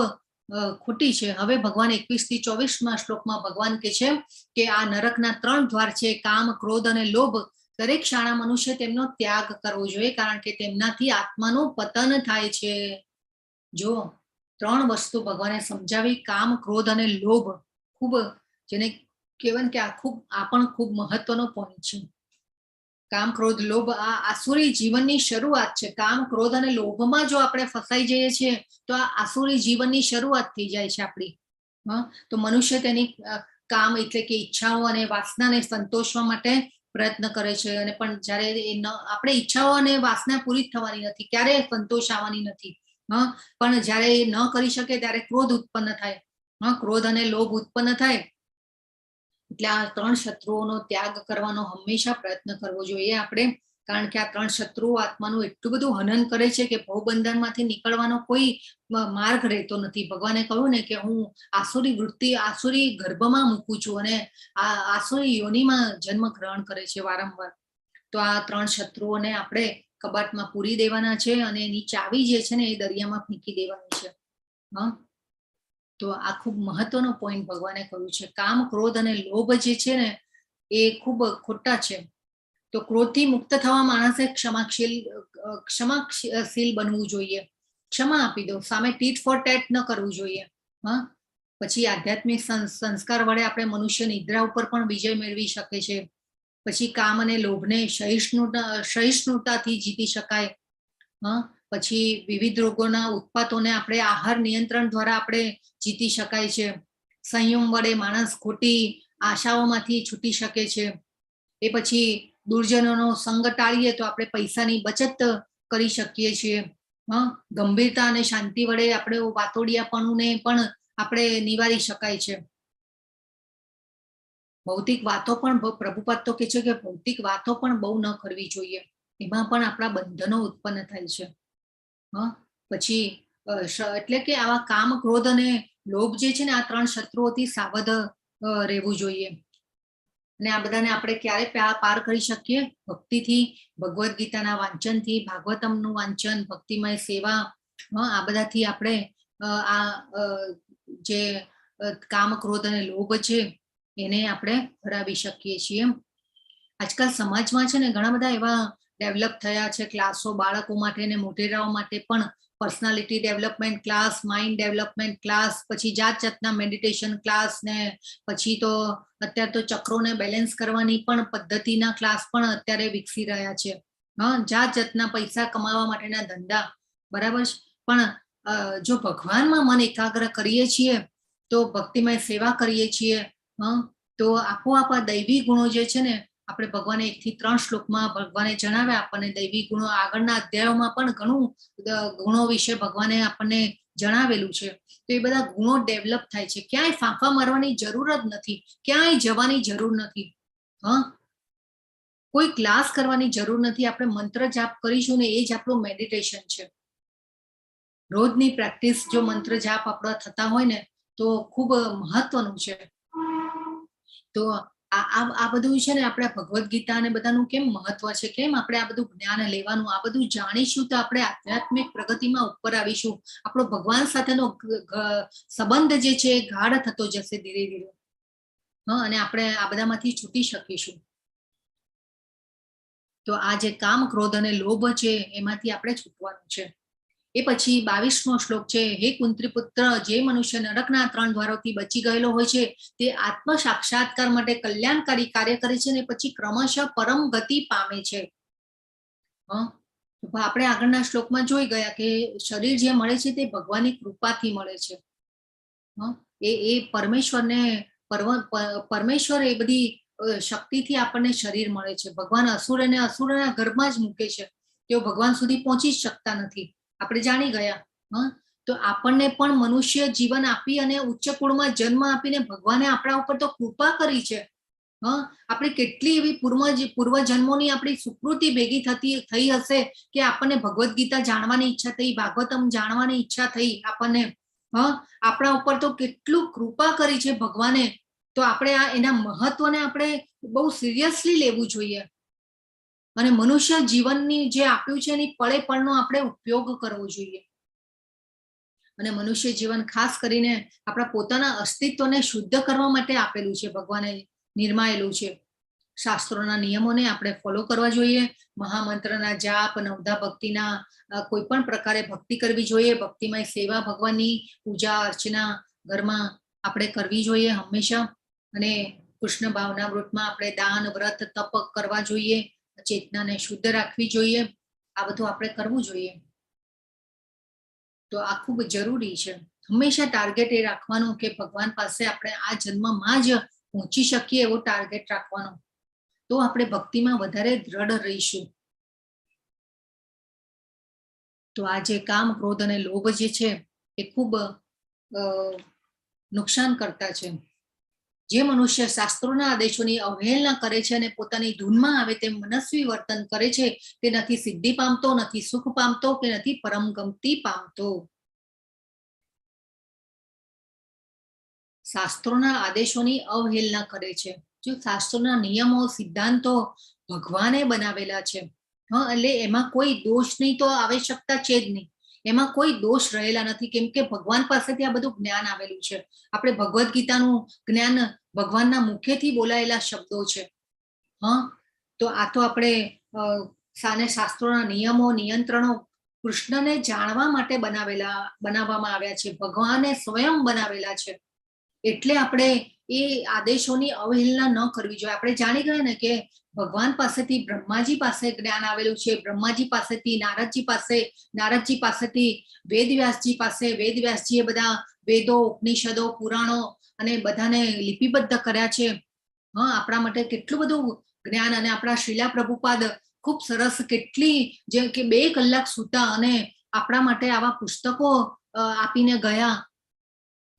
ખોટી છે. હવે ભગવાન 21 થી 24 શ્લોકમાં ભગવાન કહે છે કે આ નરકના 3 દ્વાર છે, કામ, ક્રોધ અને લોભ. દરેક શાળા મનુષ્ય તેમનો ત્યાગ કરવો જોઈએ, કારણ કે તેમનાથી આત્માનું પતન થાય છે. જો 3 વસ્તુ ભગવાને સમજાવી, કામ, ક્રોધ અને લોભ. ખૂબ જેને કહેવાય કે આ પણ ખૂબ મહત્વનો પોઈન્ટ છે. કામ, ક્રોધ, લોભ આ આસુરી જીવનની શરૂઆત છે. કામ, ક્રોધ અને લોભમાં જો આપણે ફસાઈ જઈએ છીએ તો આ આસુરી જીવનની શરૂઆત થઈ જાય છે આપણી. તો મનુષ્ય તેની કામ એટલે કે ઈચ્છાઓ અને વાસનાને સંતોષવા માટે પ્રયત્ન કરે છે, અને પણ જ્યારે આપણે ઈચ્છાઓ અને વાસના પૂરી થવાની નથી, ક્યારે સંતોષ આવવાની નથી. પણ જ્યારે એ ન કરી શકે ત્યારે ક્રોધ ઉત્પન્ન થાય. ક્રોધ અને લોભ ઉત્પન્ન થાય. એટલે આ 3 શત્રુઓનો ત્યાગ કરવાનો હંમેશા પ્રયત્ન કરવો જોઈએ આપણે, કારણ કે આ 3 શત્રુઓ આત્માનું એટલું બધું હનન કરે છે કે ભવબંધનમાંથી નીકળવાનો કોઈ માર્ગ રહેતો નથી. ભગવાને કહ્યું ને કે હું આસુરી વૃત્તિ, આસુરી ગર્ભમાં મૂકું છું, અને આ આસુરી યોનિમાં જન્મ ગ્રહણ કરે છે વારંવાર. તો આ 3 શત્રુઓને આપણે કબાટમાં પૂરી દેવાના છે, અને એની ચાવી જે છે ને એ દરિયામાં ફેંકી દેવાની છે. તો આ ખૂબ મહત્વનો પોઈન્ટ ભગવાને કહ્યું છે. કામ, ક્રોધ અને લોભ જે છે ને એ ખૂબ ખોટા છે. તો ક્રોધથી મુક્ત થવા માણસે ક્ષમાશીલ બનવું જોઈએ. ક્ષમા આપી દો, સામે ટીટ ફોર ટેટ ન કરવું જોઈએ. હા, પછી આધ્યાત્મિક સંસ્કાર વડે આપણે મનુષ્ય નિદ્રા ઉપર પણ વિજય મેળવી શકે છે. પછી કામ અને લોભને સહિષ્ણુતાથી જીતી શકાય. હા, પછી વિવિધ રોગોના ઉત્પાતોને આપણે આહાર નિયંત્રણ દ્વારા આપણે જીતી શકાય છે. સંયમ વડે માણસ ખોટી આશાઓમાંથી છૂટી શકે છે. એ પછી દુર્જનોનો સંગ ટાળીએ તો આપણે પૈસાની બચત કરી શકીએ છીએ. હા, ગંભીરતા અને શાંતિ વડે આપણે વાતોડિયાપણુંને પણ આપણે નિવારી શકાય છે. ભૌતિક વાતો પણ પ્રભુપાદ તો કહે છે કે ભૌતિક વાતો પણ બહુ ન કરવી જોઈએ, એમાં પણ આપણા બંધનો ઉત્પન્ન થાય છે. હા, પછી એટલે કે આવા કામ, ક્રોધ અને લોભ જે છે ને આ 3 શત્રુઓથી સાવધ રહેવું જોઈએ. અને આ બધાને આપણે ક્યારે પાર કરી શકીએ? ભક્તિથી, ભગવદ્ ગીતાના વાંચનથી, ભાગવતમનું વાંચન, ભક્તિમય સેવા, આ બધાથી આપણે આ જે કામ, ક્રોધ અને લોભ છે એને આપણે હરાવી શકીએ છીએ. આજકાલ સમાજમાં છે ને ઘણા બધા એવા ડેવલપ થયા છે ક્લાસો બાળકો માટે ને મોટેરાઓ માટે પણ. Personality development class, mind development class, પછી જાત જાતના મેડિટેશન ક્લાસ ને પછી તો અત્યારે તો ચક્રોને બેલેન્સ કરવાની પણ પદ્ધતિના ક્લાસ પણ અત્યારે વિકસી રહ્યા છે. હા, જાત જાતના પૈસા કમાવા માટેના ધંધા, બરાબર છે. પણ જો ભગવાનમાં મન એકાગ્ર કરીએ છીએ, તો ભક્તિમય સેવા કરીએ છીએ, તો આપોઆપ આ દૈવી ગુણો જે છે ને આપણે ભગવાને 1 થી 3 શ્લોકમાં ભગવાને જણાવ્યા આપણને દૈવી ગુણો. આગળના અધ્યાયોમાં પણ ઘણું ગુણો વિશે ભગવાને આપણને જણાવેલું છે. તો એ બધા ગુણો ડેવલપ થાય છે. ક્યાંય ફાંફા મારવાની જરૂર જ નથી, ક્યાંય જવાની જરૂર નથી. હા, કોઈ ક્લાસ કરવાની જરૂર નથી. આપણે મંત્ર જાપ કરીશું ને એ જ આપણું મેડિટેશન છે. રોજની પ્રેક્ટિસ જો મંત્ર જાપ આપણા થતા હોય ને તો ખૂબ મહત્વનું છે. તો આ બધું છે ને આપણે ભગવદ્ ગીતા અને બધાનું કેમ મહત્વ છે, કેમ આપણે આ બધું જ્ઞાન લેવાનું, આ બધું જાણીશું તો આપણે આધ્યાત્મિક પ્રગતિમાં ઉપર આવીશું. આપણો ભગવાન સાથેનો સંબંધ જે છે એ ગાઢ થતો જશે ધીરે ધીરે. હા, અને આપણે આ બધામાંથી છૂટી શકીશું. તો આ જે કામ, ક્રોધ અને લોભ છે એમાંથી આપણે છૂટવાનું છે. એ પછી 22મો શ્લોક છે, હે કુંતી પુત્ર, જે મનુષ્ય નરકના 3 દ્વારોથી બચી ગયેલો હોય છે તે આત્મ સાક્ષાત્કાર માટે કલ્યાણકારી કાર્ય કરે છે અને પછી ક્રમશઃ પરમ ગતિ પામે છે. આપણે આગળના શ્લોકમાં જોઈ ગયા કે શરીર જે મળે છે તે ભગવાનની કૃપાથી મળે છે. એ પરમેશ્વર એ બધી શક્તિથી આપણને શરીર મળે છે. ભગવાન અસુરના ગર્ભમાં જ મૂકે છે, તેઓ ભગવાન સુધી પહોંચી જ શકતા નથી, આપણે જાણી ગયા. તો આપણને પણ મનુષ્ય જીવન આપી અને ઉચ્ચ કુળમાં જન્મ આપીને ભગવાને આપણા ઉપર તો કૃપા કરી છે. આપણે કેટલી એવી પૂર્વજન્મોની આપણી સુકૃતિ ભેગી થઈ હશે કે આપણને ભગવદ્ ગીતા જાણવાની ઈચ્છા થઈ, ભાગવતમ જાણવાની ઈચ્છા થઈ આપણને. આપણા ઉપર તો કેટલું કૃપા કરી છે ભગવાને. તો આપણે એના મહત્વને આપણે બહુ સિરિયસલી લેવું જોઈએ અને મનુષ્ય જીવનની જે આપ્યું છે એની પળે પળનો આપણે ઉપયોગ કરવો જોઈએ. અને મનુષ્ય જીવન ખાસ કરીને આપણા પોતાના અસ્તિત્વને શુદ્ધ કરવા માટે આપેલું છે, ભગવાને નિર્માયેલું છે. શાસ્ત્રોના નિયમોને આપણે ફોલો કરવા જોઈએ. મહામંત્રના જાપ, નવધા ભક્તિના કોઈ પણ પ્રકારે ભક્તિ કરવી જોઈએ. ભક્તિમય સેવા, ભગવાનની પૂજા અર્ચના ઘરમાં આપણે કરવી જોઈએ હંમેશા. અને કૃષ્ણ ભાવનામૃતમાં આપણે દાન, વ્રત, તપ કરવા જોઈએ. ચેતનાને શુદ્ધ રાખવી જોઈએ. આ બધું આપણે કરવું જોઈએ. તો આ ખૂબ જરૂરી છે. હંમેશા ટાર્ગેટ એ રાખવાનું કે ભગવાન પાસે આપણે આ જન્મમાં જ પહોંચી શકીએ એવો ટાર્ગેટ રાખવાનો. તો આપણે ભક્તિમાં વધારે દ્રઢ રહીશું. તો આ જે કામ, ક્રોધ અને લોભ જે છે એ ખૂબ નુકસાન કરતા છે. જે મનુષ્ય શાસ્ત્રોના આદેશોની અવહેલના કરે છે અને પોતાની ધૂનમાં આવે તેમ મનસ્વી વર્તન કરે છે તે નથી સિદ્ધિ પામતો, નથી સુખ પામતો કે નથી પરમ ગતિ પામતો. શાસ્ત્રોના આદેશોની અવહેલના કરે છે. જો શાસ્ત્રોના નિયમો, સિદ્ધાંતો ભગવાને બનાવેલા છે, એટલે એમાં કોઈ દોષની તો આવશ્યકતા છે જ નહીં. એમાં કોઈ દોષ રહેલા નથી, કેમ કે ભગવાન પાસેથી આ બધું જ્ઞાન આવેલું છે. આપણે ભગવદ્ ગીતાનું જ્ઞાન ભગવાનના મુખેથી બોલાયેલા શબ્દો છે. હા, તો આ તો આપણે સાને શાસ્ત્રોના નિયમો નિયંત્રણો કૃષ્ણને જાણવા માટે બનાવવામાં આવ્યા છે. ભગવાને સ્વયં બનાવેલા છે. એટલે આપણે એ આદેશોની અવહેલના ન કરવી જોઈએ. આપણે જાણી ગયા ને કે ભગવાન પાસેથી બ્રહ્માજી પાસે જ્ઞાન આવેલું છે, બ્રહ્માજી પાસેથી નારદજી પાસેથી વેદવ્યાસજી પાસે, વેદવ્યાસજીએ બધા વેદો, ઉપનિષદો, પુરાણો અને બધાને લિપિબદ્ધ કર્યા છે. હા, આપણા માટે કેટલું બધું જ્ઞાન. અને આપણા શ્રીલા પ્રભુપાદ ખૂબ સરસ કેટલી, જેમ કે 2 કલાક સૂતા અને આપણા માટે આવા પુસ્તકો આપીને ગયા.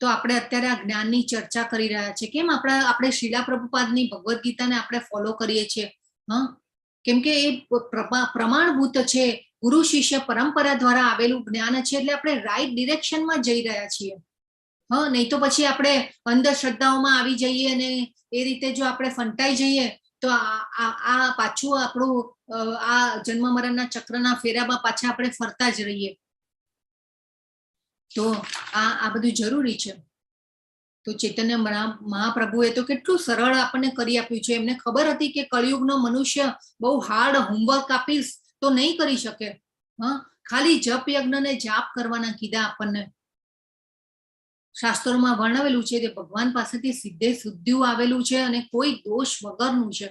તો આપણે અત્યારે આ જ્ઞાનની ચર્ચા કરી રહ્યા છે. કેમ આપણે શ્રીલા પ્રભુપાદની ભગવદ્ ગીતાને આપણે ફોલો કરીએ છીએ? હા, કેમ કે એ પ્રમાણભૂત છે, ગુરુ શિષ્ય પરંપરા દ્વારા આવેલું જ્ઞાન છે. એટલે આપણે રાઈટ ડિરેક્શનમાં જઈ રહ્યા છીએ. હા, નહીં તો પછી આપણે અંધશ્રદ્ધાઓમાં આવી જઈએ અને એ રીતે જો આપણે ફંટાઈ જઈએ તો આ પાછું આપણું આ જન્મ મરણના ચક્રના ફેરામાં પાછા આપણે ફરતા જ રહીએ. તો આ બધું જરૂરી છે. તો ચૈતન્ય મહાપ્રભુએ તો કેટલું સરળ આપણને કરી આપ્યું છે. એમને ખબર હતી કે કળિયુગનો મનુષ્ય બહુ હાર્ડ હોમવર્ક આપીશ તો નહીં કરી શકે. હા, ખાલી જપ યજ્ઞને જાપ કરવાના કીધા આપણને. શાસ્ત્રોમાં વર્ણવેલું છે કે ભગવાન પાસેથી સીધે સીધું આવેલું છે અને કોઈ દોષ વગરનું છે.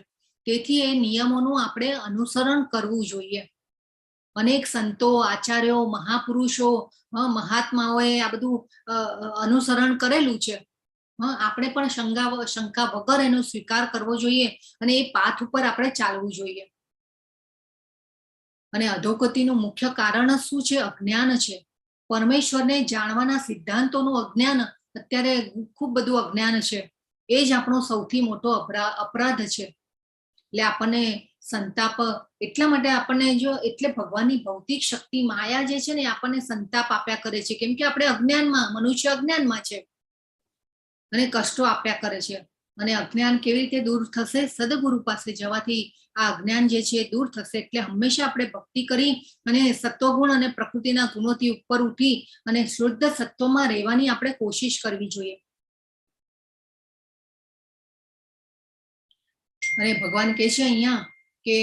તેથી એ નિયમોનું આપણે અનુસરણ કરવું જોઈએ. અનેક સંતો, આચાર્યો, મહાપુરુષો, મહાત્માઓએ આ બધું અનુસરણ કરેલું છે. આપણે પણ શંકા વગર એનો સ્વીકાર કરવો જોઈએ અને એ પાથ ઉપર આપણે ચાલવું જોઈએ. અને અધોગતિનું મુખ્ય કારણ શું છે? અજ્ઞાન છે. પરમેશ્વરને જાણવાના સિદ્ધાંતોનું અજ્ઞાન. અત્યારે ખૂબ બધું અજ્ઞાન છે. એ જ આપણો સૌથી મોટો અપરાધ છે. એટલે આપણને સંતાપ એટલા માટે આપણને એટલે ભગવાનની ભૌતિક શક્તિ માયા જે છે ને આપણને સંતાપ આપ્યા કરે છે, કેમ કે આપણે અજ્ઞાનમાં, મનુષ્ય અજ્ઞાનમાં છે અને કષ્ટો આપ્યા કરે છે. અને અજ્ઞાન કેવી રીતે દૂર થશે? સદગુરુ પાસે જવાથી આ અજ્ઞાન જે છે દૂર થશે. એટલે હંમેશા આપણે ભક્તિ કરી અને સત્વગુણ અને પ્રકૃતિના ગુણોથી ઉપર ઉઠી અને શુદ્ધ સત્વમાં રહેવાની આપણે કોશિશ કરવી જોઈએ. અને ભગવાન કહે છે અહીંયા કે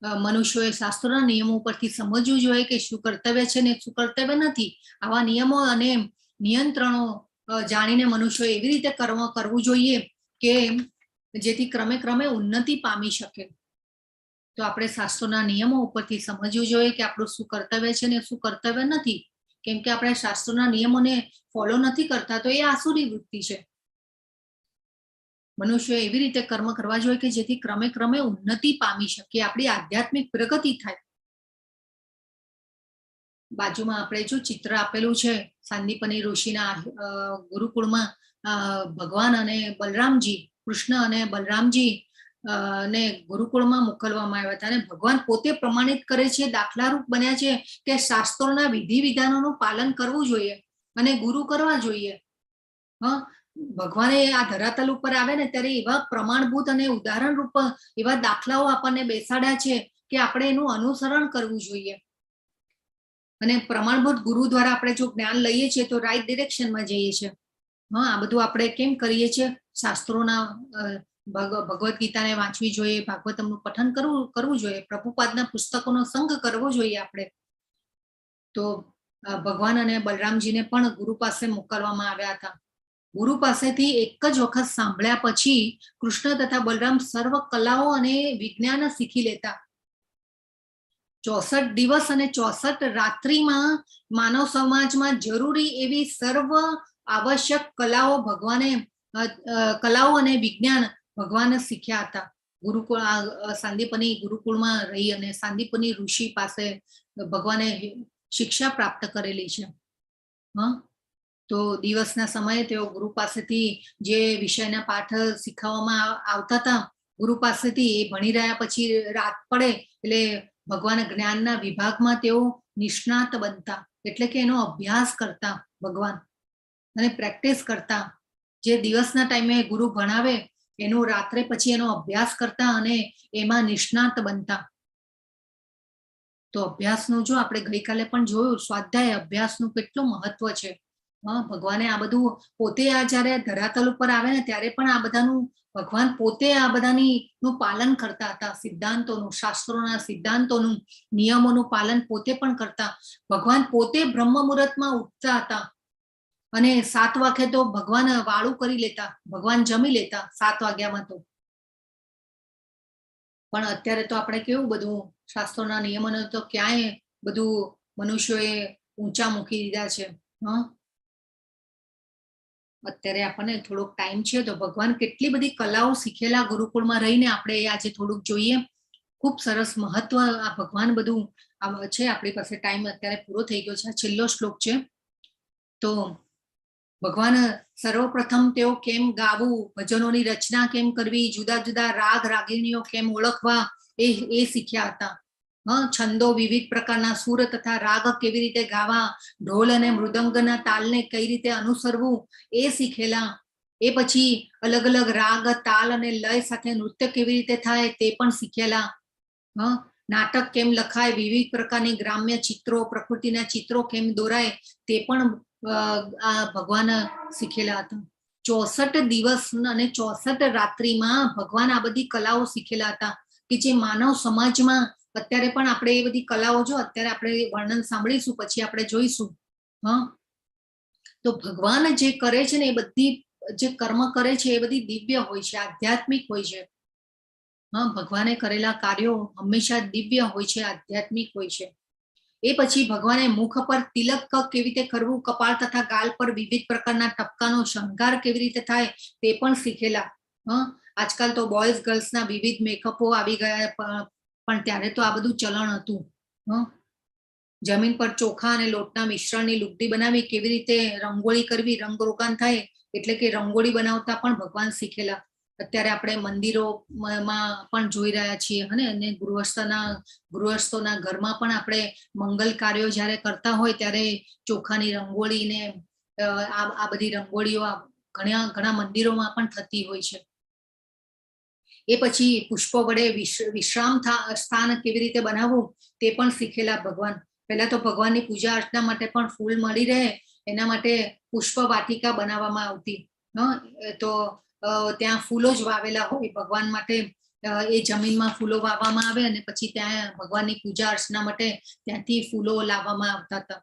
મનુષ્યોએ શાસ્ત્રોના નિયમો પરથી સમજવું જોઈએ કે શું કર્તવ્ય છે ને શું કર્તવ્ય નથી. આવા નિયમો અને નિયંત્રણો જાણીને મનુષ્યો એવી રીતે કરવું જોઈએ કે જેથી ક્રમે ક્રમે ઉન્નતિ પામી શકે. તો આપણે શાસ્ત્રોના નિયમો ઉપરથી સમજવું જોઈએ કે આપણું શું કર્તવ્ય છે ને શું કર્તવ્ય નથી. કેમ કે આપણે શાસ્ત્રોના નિયમોને ફોલો નથી કરતા તો એ આસુરી વૃત્તિ છે. મનુષ્ય એવી રીતે કર્મ કરવા જોઈએ કે જેથી ક્રમે ક્રમે ઉન્નતિ પામી શકે, આપણી આધ્યાત્મિક પ્રગતિ થાય. બાજુમાં આપણે જો ચિત્ર આપેલું છે સાંદીપની ઋષિના ગુરુકુળમાં ભગવાન અને બલરામજી, કૃષ્ણ અને બલરામજી ને ગુરુકુળમાં મોકલવામાં આવ્યા હતા. અને ભગવાન પોતે પ્રમાણિત કરે છે, દાખલારૂપ બન્યા છે કે શાસ્ત્રોના વિધિ વિધાનોનું પાલન કરવું જોઈએ અને ગુરુ કરવા જોઈએ. ભગવાને આ ધરાતલ ઉપર આવે ને ત્યારે એવા પ્રમાણભૂત અને ઉદાહરણ રૂપ એવા દાખલાઓ આપણને બેસાડ્યા છે કે આપણે એનું અનુસરણ કરવું જોઈએ. અને પ્રમાણભૂત ગુરુ દ્વારા આપણે જો જ્ઞાન લઈએ છીએ તો રાઈટ ડિરેક્શનમાં જઈએ છીએ. આ બધું આપણે કેમ કરીએ છીએ? શાસ્ત્રોના ભગવદ્ ગીતાને વાંચવી જોઈએ, ભાગવતમનું પઠન કરવું જોઈએ, પ્રભુપાદના પુસ્તકોનો સંગ કરવો જોઈએ આપણે. તો ભગવાન અને બલરામજીને પણ ગુરુ પાસે મોકલવામાં આવ્યા હતા. ગુરુ પાસેથી એક જ વખત સાંભળ્યા પછી કૃષ્ણ તથા બલરામ સર્વ કલાઓ અને વિજ્ઞાન શીખી લેતા. 64 દિવસ અને 64 રાત્રિમાં માનવ સમાજમાં જરૂરી એવી સર્વ આવશ્યક કલાઓ અને વિજ્ઞાન ભગવાને શીખ્યા હતા. ગુરુકુળ સાંદીપની ગુરુકુળમાં રહી અને સાંદીપની ઋષિ પાસે ભગવાને શિક્ષા પ્રાપ્ત કરેલી છે. તો દિવસના સમયે તેઓ ગુરુ પાસેથી જે વિષયના પાઠ શીખવવામાં આવતા હતા ગુરુ પાસેથી, એ ભણી રહ્યા પછી રાત પડે એટલે ભગવાન જ્ઞાનના વિભાગમાં તેઓ નિષ્ણાત બનતા. એટલે કે એનો અભ્યાસ કરતા ભગવાન અને પ્રેક્ટિસ કરતા. જે દિવસના ટાઈમે ગુરુ ભણાવે એનો રાત્રે પછી એનો અભ્યાસ કરતા અને એમાં નિષ્ણાત બનતા. તો અભ્યાસનું જો આપણે ગઈકાલે પણ જોયું, સ્વાધ્યાય અભ્યાસનું કેટલું મહત્વ છે. ભગવાને આ બધું પોતે આ જ્યારે ધરાતલ ઉપર આવે ને ત્યારે પણ આ બધાનું ભગવાન પોતે આ બધાની નું પાલન કરતા હતા, સિદ્ધાંતોનું, શાસ્ત્રોના સિદ્ધાંતોનું, નિયમોનું પાલન પોતે પણ કરતા. ભગવાન પોતે બ્રહ્મ મુહૂર્તમાં ઉઠતા હતા અને 7 વાગે તો ભગવાન વાળું કરી લેતા, ભગવાન જમી લેતા 7 વાગ્યામાં તો. પણ અત્યારે તો આપણે કેવું બધું શાસ્ત્રોના નિયમોને તો ક્યાંય બધું મનુષ્યોએ ઊંચા મૂકી દીધા છે. અત્યારે આપણને થોડોક ટાઈમ છે તો ભગવાન કેટલી બધી કલાઓ શીખેલા ગુરુકુળમાં રહીને આપણે આજે થોડુંક જોઈએ. ખૂબ સરસ મહત્વ આ ભગવાન બધું છે. આપણી પાસે ટાઈમ અત્યારે પૂરો થઈ ગયો છે. આ છેલ્લો શ્લોક છે. તો ભગવાન સર્વપ્રથમ તેઓ કેમ ગાવું, ભજનોની રચના કેમ કરવી, જુદા જુદા રાગ રાગિણીઓ કેમ ઓળખવા એ શીખ્યા હતા. છંદો, વિવિધ પ્રકારના સૂર તથા રાગ કેવી રીતે ગાવા, ઢોલ અને મૃદંગના તાલને કઈ રીતે અનુસરવું એ શીખેલા. એ પછી અલગ અલગ રાગ, તાલ અને લય સાથે નૃત્ય કેવી રીતે થાય તે પણ શીખેલા. નાટક કેમ લખાય, વિવિધ પ્રકારની ગ્રામ્ય ચિત્રો, પ્રકૃતિના ચિત્રો કેમ દોરાય તે પણ આ ભગવાન શીખેલા હતા. 64 દિવસ અને 64 રાત્રિમાં ભગવાન આ બધી કલાઓ શીખેલા હતા કે જે માનવ સમાજમાં અત્યારે પણ આપણે એ બધી કલાઓ જો અત્યારે આપણે વર્ણન સાંભળીશું, પછી આપણે જોઈશું. તો ભગવાન જે કરે છે ને એ બધી જે કર્મ કરે છે એ બધી દિવ્ય હોય છે, આધ્યાત્મિક હોય છે. ભગવાને કરેલા કાર્યો હંમેશા દિવ્ય હોય છે, આધ્યાત્મિક હોય છે. એ પછી ભગવાને મુખ પર તિલક કેવી રીતે કરવું, કપાળ તથા ગાલ પર વિવિધ પ્રકારના ટપકાનો શણગાર કેવી રીતે થાય તે પણ શીખેલા. આજકાલ તો બોયઝ ગર્લ્સના વિવિધ મેકઅપો આવી ગયા, પણ ત્યારે તો આ બધું ચલણ હતું. જમીન પર ચોખા અને લોટના મિશ્રણની લુગડી બનાવી કેવી રીતે રંગોળી કરવી, રંગરોગાન થાય એટલે કે રંગોળી બનાવતા પણ ભગવાન શીખેલા. અત્યારે આપણે મંદિરોમાં પણ જોઈ રહ્યા છીએ અને ગૃહસ્થોના ઘરમાં પણ આપણે મંગલ કાર્યો જ્યારે કરતા હોય ત્યારે ચોખાની રંગોળીને આ બધી રંગોળીઓ ઘણા મંદિરોમાં પણ થતી હોય છે. એ પછી પુષ્પો વડે વિશ્રામ સ્થાન કેવી રીતે બનાવવું તે પણ શીખેલા ભગવાન. પહેલા તો ભગવાનની પૂજા અર્ચના માટે પણ ફૂલ મળી રહે એના માટે પુષ્પ વાટિકા બનાવવામાં આવતી. તો ત્યાં ફૂલો જ વાવેલા હોય ભગવાન માટે, એ જમીનમાં ફૂલો વાવવામાં આવે અને પછી ત્યાં ભગવાનની પૂજા અર્ચના માટે ત્યાંથી ફૂલો લાવવામાં આવતા હતા.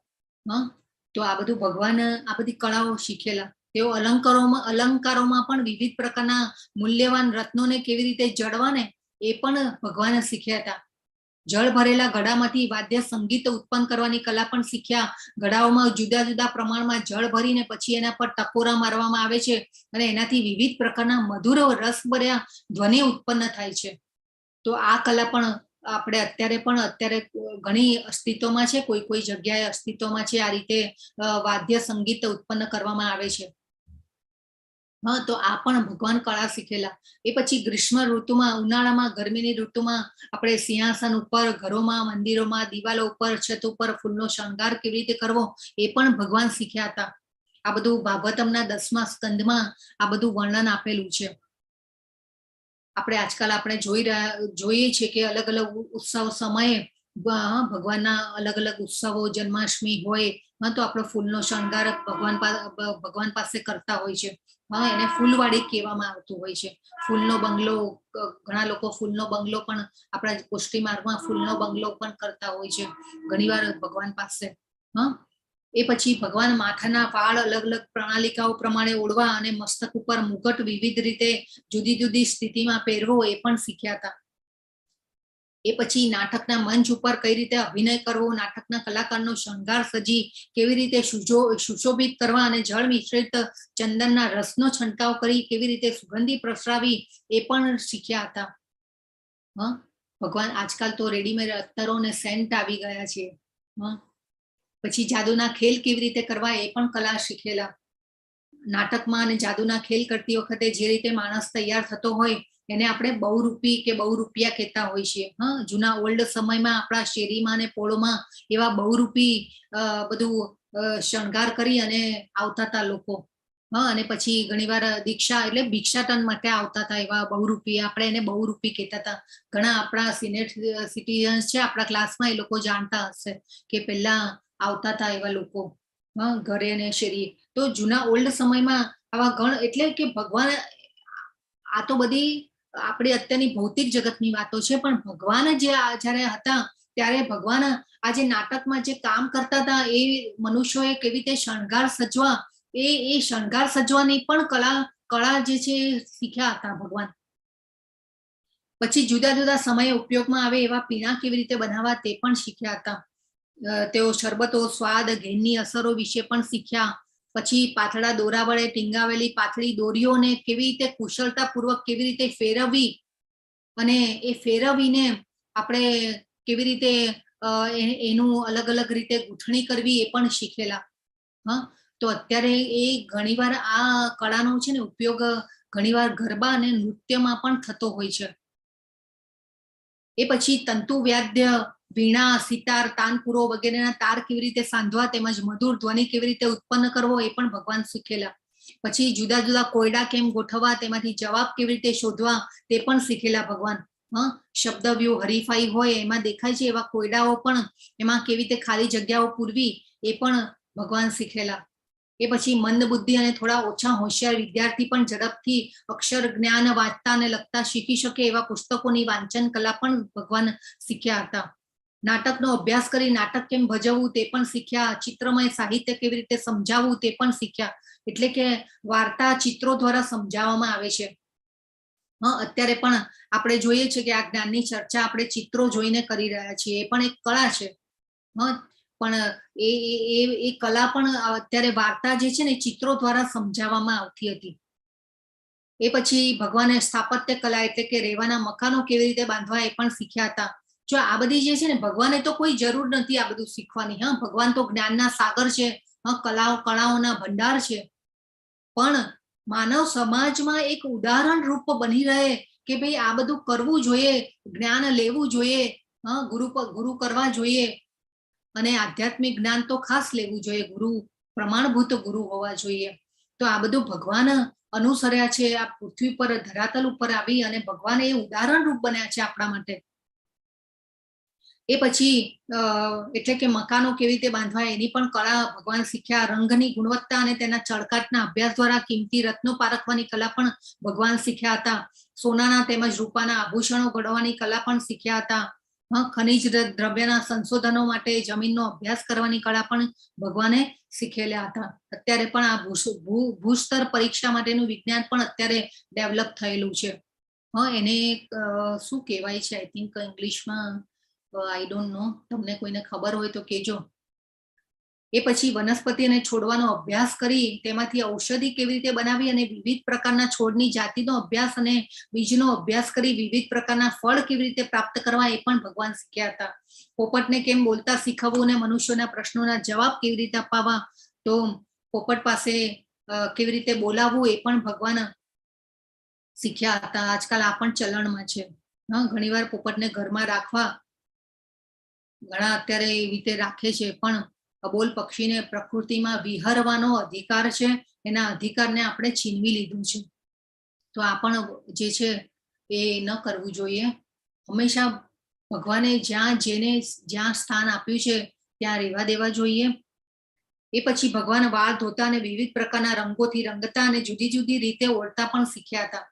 તો આ બધું ભગવાન આ બધી કળાઓ શીખેલા. તેઓ અલંકારોમાં પણ વિવિધ પ્રકારના મૂલ્યવાન રત્નોને કેવી રીતે જળવાને એ પણ ભગવાને શીખ્યા હતા. જળ ભરેલા ઘડામાંથી વાદ્ય સંગીત ઉત્પન્ન કરવાની કલા પણ શીખ્યા. ઘડાઓમાં જુદા જુદા પ્રમાણમાં જળ ભરીને પછી એના પર ટકોરા મારવામાં આવે છે અને એનાથી વિવિધ પ્રકારના મધુર રસભર્યા ધ્વનિ ઉત્પન્ન થાય છે. તો આ કલા પણ આપણે અત્યારે ઘણી અસ્તિત્વમાં છે, કોઈ જગ્યાએ અસ્તિત્વમાં છે. આ રીતે વાદ્ય સંગીત ઉત્પન્ન કરવામાં આવે છે. તો આ પણ ભગવાન કળા શીખેલા. એ પછી ગ્રીષ્મ ઋતુમાં, ઉનાળામાં, ગરમીની ઋતુમાં આપણે સિંહાસન ઉપર, ઘરોમાં, મંદિરોમાં, દિવાલો ઉપર, છત ઉપર ફૂલનો શણગાર કેવી રીતે કરવો એ પણ ભગવાન શીખ્યા હતા. આ બધું ભાગવતમના 10મા સ્કંદમાં આ બધું વર્ણન આપેલું છે. આપણે જોઈએ છીએ કે અલગ અલગ ઉત્સવ સમયે ભગવાનના અલગ અલગ ઉત્સવો, જન્માષ્ટમી હોય તો આપણો ફૂલનો શણગાર ભગવાન પાસે કરતા હોય છે. એને ફૂલવાડી કહેવામાં આવતું હોય છે. ફૂલનો બંગલો, ઘણા લોકો ફૂલનો બંગલો પણ આપણા પુષ્ટિ માર્ગમાં ફૂલનો બંગલો પણ કરતા હોય છે ઘણીવાર ભગવાન પાસે. એ પછી ભગવાન માથાના વાળ અલગ અલગ પ્રણાલિકાઓ પ્રમાણે ઓળવા અને મસ્તક ઉપર મુગટ વિવિધ રીતે જુદી જુદી સ્થિતિમાં પહેરવો એ પણ શીખ્યા હતા. એ પછી નાટકના મંચ ઉપર કઈ રીતે અભિનય કરવો, નાટકના કલાકારનો શણગાર સજી કેવી રીતે સુશોભિત કરવા અને જળ મિશ્રિત ચંદનના રસનો છંટકાવ કરી કેવી રીતે સુગંધી પ્રસરાવી એ પણ શીખ્યા હતા. ભગવાન આજકાલ તો રેડીમેડ અત્તરો ને સેન્ટ આવી ગયા છે. પછી જાદુના ખેલ કેવી રીતે કરવા એ પણ કલા શીખેલા. નાટકમાં અને જાદુના ખેલ કરતી વખતે જે રીતે માણસ તૈયાર થતો હોય એને આપણે બહુરૂપી કે બહુરૂપિયા કહેતા હોય છે. જૂના ઓલ્ડ સમયમાં આપણા શેરીમાં અને પોળોમાં એવા બહુરૂપી બધું શણગાર કરી અને આવતા હતા લોકો. હા, અને પછી ઘણીવાર દીક્ષા એટલે ભિક્ષાટન માટે આવતા હતા એવા બહુરૂપી, આપણે એને બહુરૂપી કહેતા હતા. ઘણા આપણા સિનિયર સિટીઝન્સ છે આપણા ક્લાસમાં, એ લોકો જાણતા હશે કે પહેલા આવતા હતા એવા લોકો, હા, ઘરે અને શેરીએ. તો જૂના ઓલ્ડ સમયમાં આવા ગણ, એટલે કે ભગવાન, આ તો બધી આપણી અત્યારની ભૌતિક જગતની વાતો છે, પણ ભગવાન જે જ્યારે હતા ત્યારે ભગવાન આ જે નાટકમાં જે કામ કરતા હતા એ મનુષ્યોએ કેવી રીતે શણગાર સજવા, એ શણગાર સજવાની પણ કળા જે છે શીખ્યા હતા ભગવાન. પછી જુદા જુદા સમયે ઉપયોગમાં આવે એવા પીણા કેવી રીતે બનાવવા તે પણ શીખ્યા હતા. તેઓ શરબતો, સ્વાદ, ઘેનની અસરો વિશે પણ શીખ્યા. પછી પાતળા દોરા વડે ટીંગાવેલી પાતળી દોરીઓને કેવી રીતે કુશળતાપૂર્વક કેવી રીતે ફેરવવી, અને એ ફેરવીને આપણે કેવી રીતે એનું અલગ અલગ રીતે ગૂંથણી કરવી એ પણ શીખેલા. હા, તો અત્યારે એ ઘણીવાર આ કળાનો છે ને ઉપયોગ ઘણીવાર ગરબા અને નૃત્યમાં પણ થતો હોય છે. એ પછી તંતુ વાદ્ય, વીણા, સિતાર, તાનપુરો વગેરેના તાર કેવી રીતે સાંધવા તેમજ મધુર ધ્વનિ કેવી રીતે ઉત્પન્ન કરવો એ પણ ભગવાન શીખેલા. પછી જુદા જુદા કોયડા કેમ ગોઠવવા, તેમાંથી જવાબ કેવી રીતે શોધવા તે પણ શીખેલા ભગવાન. શબ્દવ્યૂહ હરીફાઈ હોય એમાં દેખાય છે એવા કોયડાઓ પણ, એમાં કેવી રીતે ખાલી જગ્યાઓ પૂરવી એ પણ ભગવાન શીખેલા. એ પછી મંદ બુદ્ધિ અને થોડા ઓછા હોશિયાર વિદ્યાર્થી પણ ઝડપથી અક્ષર જ્ઞાન વાંચતા અને લખતા શીખી શકે એવા પુસ્તકોની વાંચન કલા પણ ભગવાન શીખ્યા હતા. નાટકનો અભ્યાસ કરી નાટક કેમ ભજવવું તે પણ શીખ્યા. ચિત્રમય સાહિત્ય કેવી રીતે સમજાવવું તે પણ શીખ્યા. એટલે કે વાર્તા ચિત્રો દ્વારા સમજાવવામાં આવે છે. અત્યારે પણ આપણે જોઈએ છે કે આ જ્ઞાનની ચર્ચા આપણે ચિત્રો જોઈને કરી રહ્યા છીએ, એ પણ એક કળા છે. પણ એ કલા પણ અત્યારે વાર્તા જે છે ને ચિત્રો દ્વારા સમજાવવામાં આવતી હતી. એ પછી ભગવાને સ્થાપત્ય કલા એટલે કે રહેવાના મકાનો કેવી રીતે બાંધવા એ પણ શીખ્યા હતા. જો આ બધી જે છે ને, ભગવાને તો કોઈ જરૂર નથી આ બધું શીખવાની. ભગવાન તો જ્ઞાનના સાગર છે, કળાઓના ભંડાર છે. પણ માનવ સમાજમાં એક ઉદાહરણ રૂપ બની રહે કે ભાઈ આ બધું કરવું જોઈએ, જ્ઞાન લેવું જોઈએ, ગુરુ કરવા જોઈએ, અને આધ્યાત્મિક જ્ઞાન તો ખાસ લેવું જોઈએ. ગુરુ પ્રમાણભૂત ગુરુ હોવા જોઈએ. તો આ બધું ભગવાન અનુસર્યા છે. આ પૃથ્વી પર ધરાતલ ઉપર આવી અને ભગવાને એ ઉદાહરણ રૂપ બન્યા છે આપણા માટે. એ પછી એટલે કે મકાનો કેવી રીતે બાંધવા એની પણ કળા ભગવાન શીખ્યા. રંગની ગુણવત્તા અને તેના ચળકાટના અભ્યાસ દ્વારા કિંમતી રત્નો પારખવાની કલા પણ ભગવાન શીખ્યા હતા. સોનાના તેમજ રૂપાના આભૂષણો ઘડવાની કલા પણ શીખ્યા હતા. ખનિજ દ્રવ્યના સંશોધનો માટે જમીનનો અભ્યાસ કરવાની કળા પણ ભગવાને શીખેલા હતા. અત્યારે પણ આ ભૂસ્તર પરીક્ષા માટેનું વિજ્ઞાન પણ અત્યારે ડેવલપ થયેલું છે. એને શું કહેવાય છે, આઈ થિંક ઇંગ્લિશમાં, આઈ ડોન્ટ નો, તમને કોઈને ખબર હોય તો કેજો. એ પછી વનસ્પતિ અને છોડવાનો અભ્યાસ કરી તેમાંથી ઔષધિ કેવી રીતે બનાવી અને વિવિધ પ્રકારના છોડની જાતિનો અભ્યાસ અને બીજનો અભ્યાસ કરી વિવિધ પ્રકારના ફળ કેવી રીતે પ્રાપ્ત કરવા એ પણ ભગવાન શીખ્યા હતા. પોપટને કેમ બોલતા શીખવવું અને મનુષ્યોના પ્રશ્નોના જવાબ કેવી રીતે અપાવવા, તો પોપટ પાસે કેવી રીતે બોલાવવું એ પણ ભગવાન શીખ્યા હતા. આજકાલ આ પણ ચલણમાં છે. ઘણીવાર પોપટને ઘરમાં રાખવા ઘણા અત્યારે એવી રીતે રાખે છે, પણ અબોલ પક્ષીને પ્રકૃતિમાં વિહરવાનો અધિકાર છે. એના અધિકારને આપણે છીનવી લીધું છે. તો આ પણ જે છે એ ન કરવું જોઈએ. હંમેશા ભગવાને જ્યાં સ્થાન આપ્યું છે ત્યાં રહેવા દેવા જોઈએ. એ પછી ભગવાન વાળ ધોતા અને વિવિધ પ્રકારના રંગોથી રંગતા અને જુદી જુદી રીતે ઓળતા પણ શીખ્યા હતા.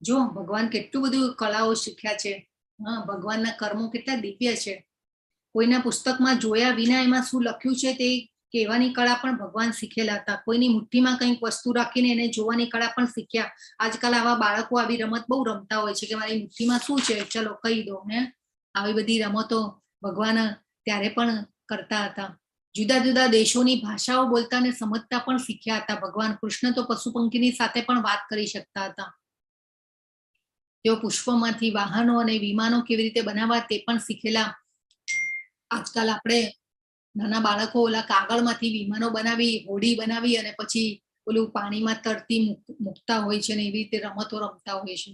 જો ભગવાન કેટલું બધું કળાઓ શીખ્યા છે. ભગવાનના કર્મો કેટલા દિવ્ય છે. કોઈના પુસ્તકમાં જોયા વિના એમાં શું લખ્યું છે તે કહેવાની કળા પણ ભગવાન શીખેલા હતા. કોઈની મુઠ્ઠીમાં કંઈક વસ્તુ રાખીને એને જોવાની કળા પણ શીખ્યા. આજકાલ આવા બાળકો આવી રમત બહુ રમતા હોય છે કે મારી મુઠ્ઠીમાં શું છે, ચલો કહી દો. આવી બધી રમતો ભગવાન ત્યારે પણ કરતા હતા. જુદા જુદા દેશોની ભાષાઓ બોલતા અને સમજતા પણ શીખ્યા હતા ભગવાન. કૃષ્ણ તો પશુ પંખીની સાથે પણ વાત કરી શકતા હતા. તેઓ પુષ્પમાંથી વાહનો અને વિમાનો કેવી રીતે બનાવવા તે પણ શીખેલા. આજકાલ આપણે નાના બાળકો ઓલા કાગળમાંથી વિમાનો બનાવી, હોડી બનાવી અને પછી ઓલું પાણીમાં તરતી મૂકતા હોય છે ને એવી રીતે રમતો રમતા હોય છે.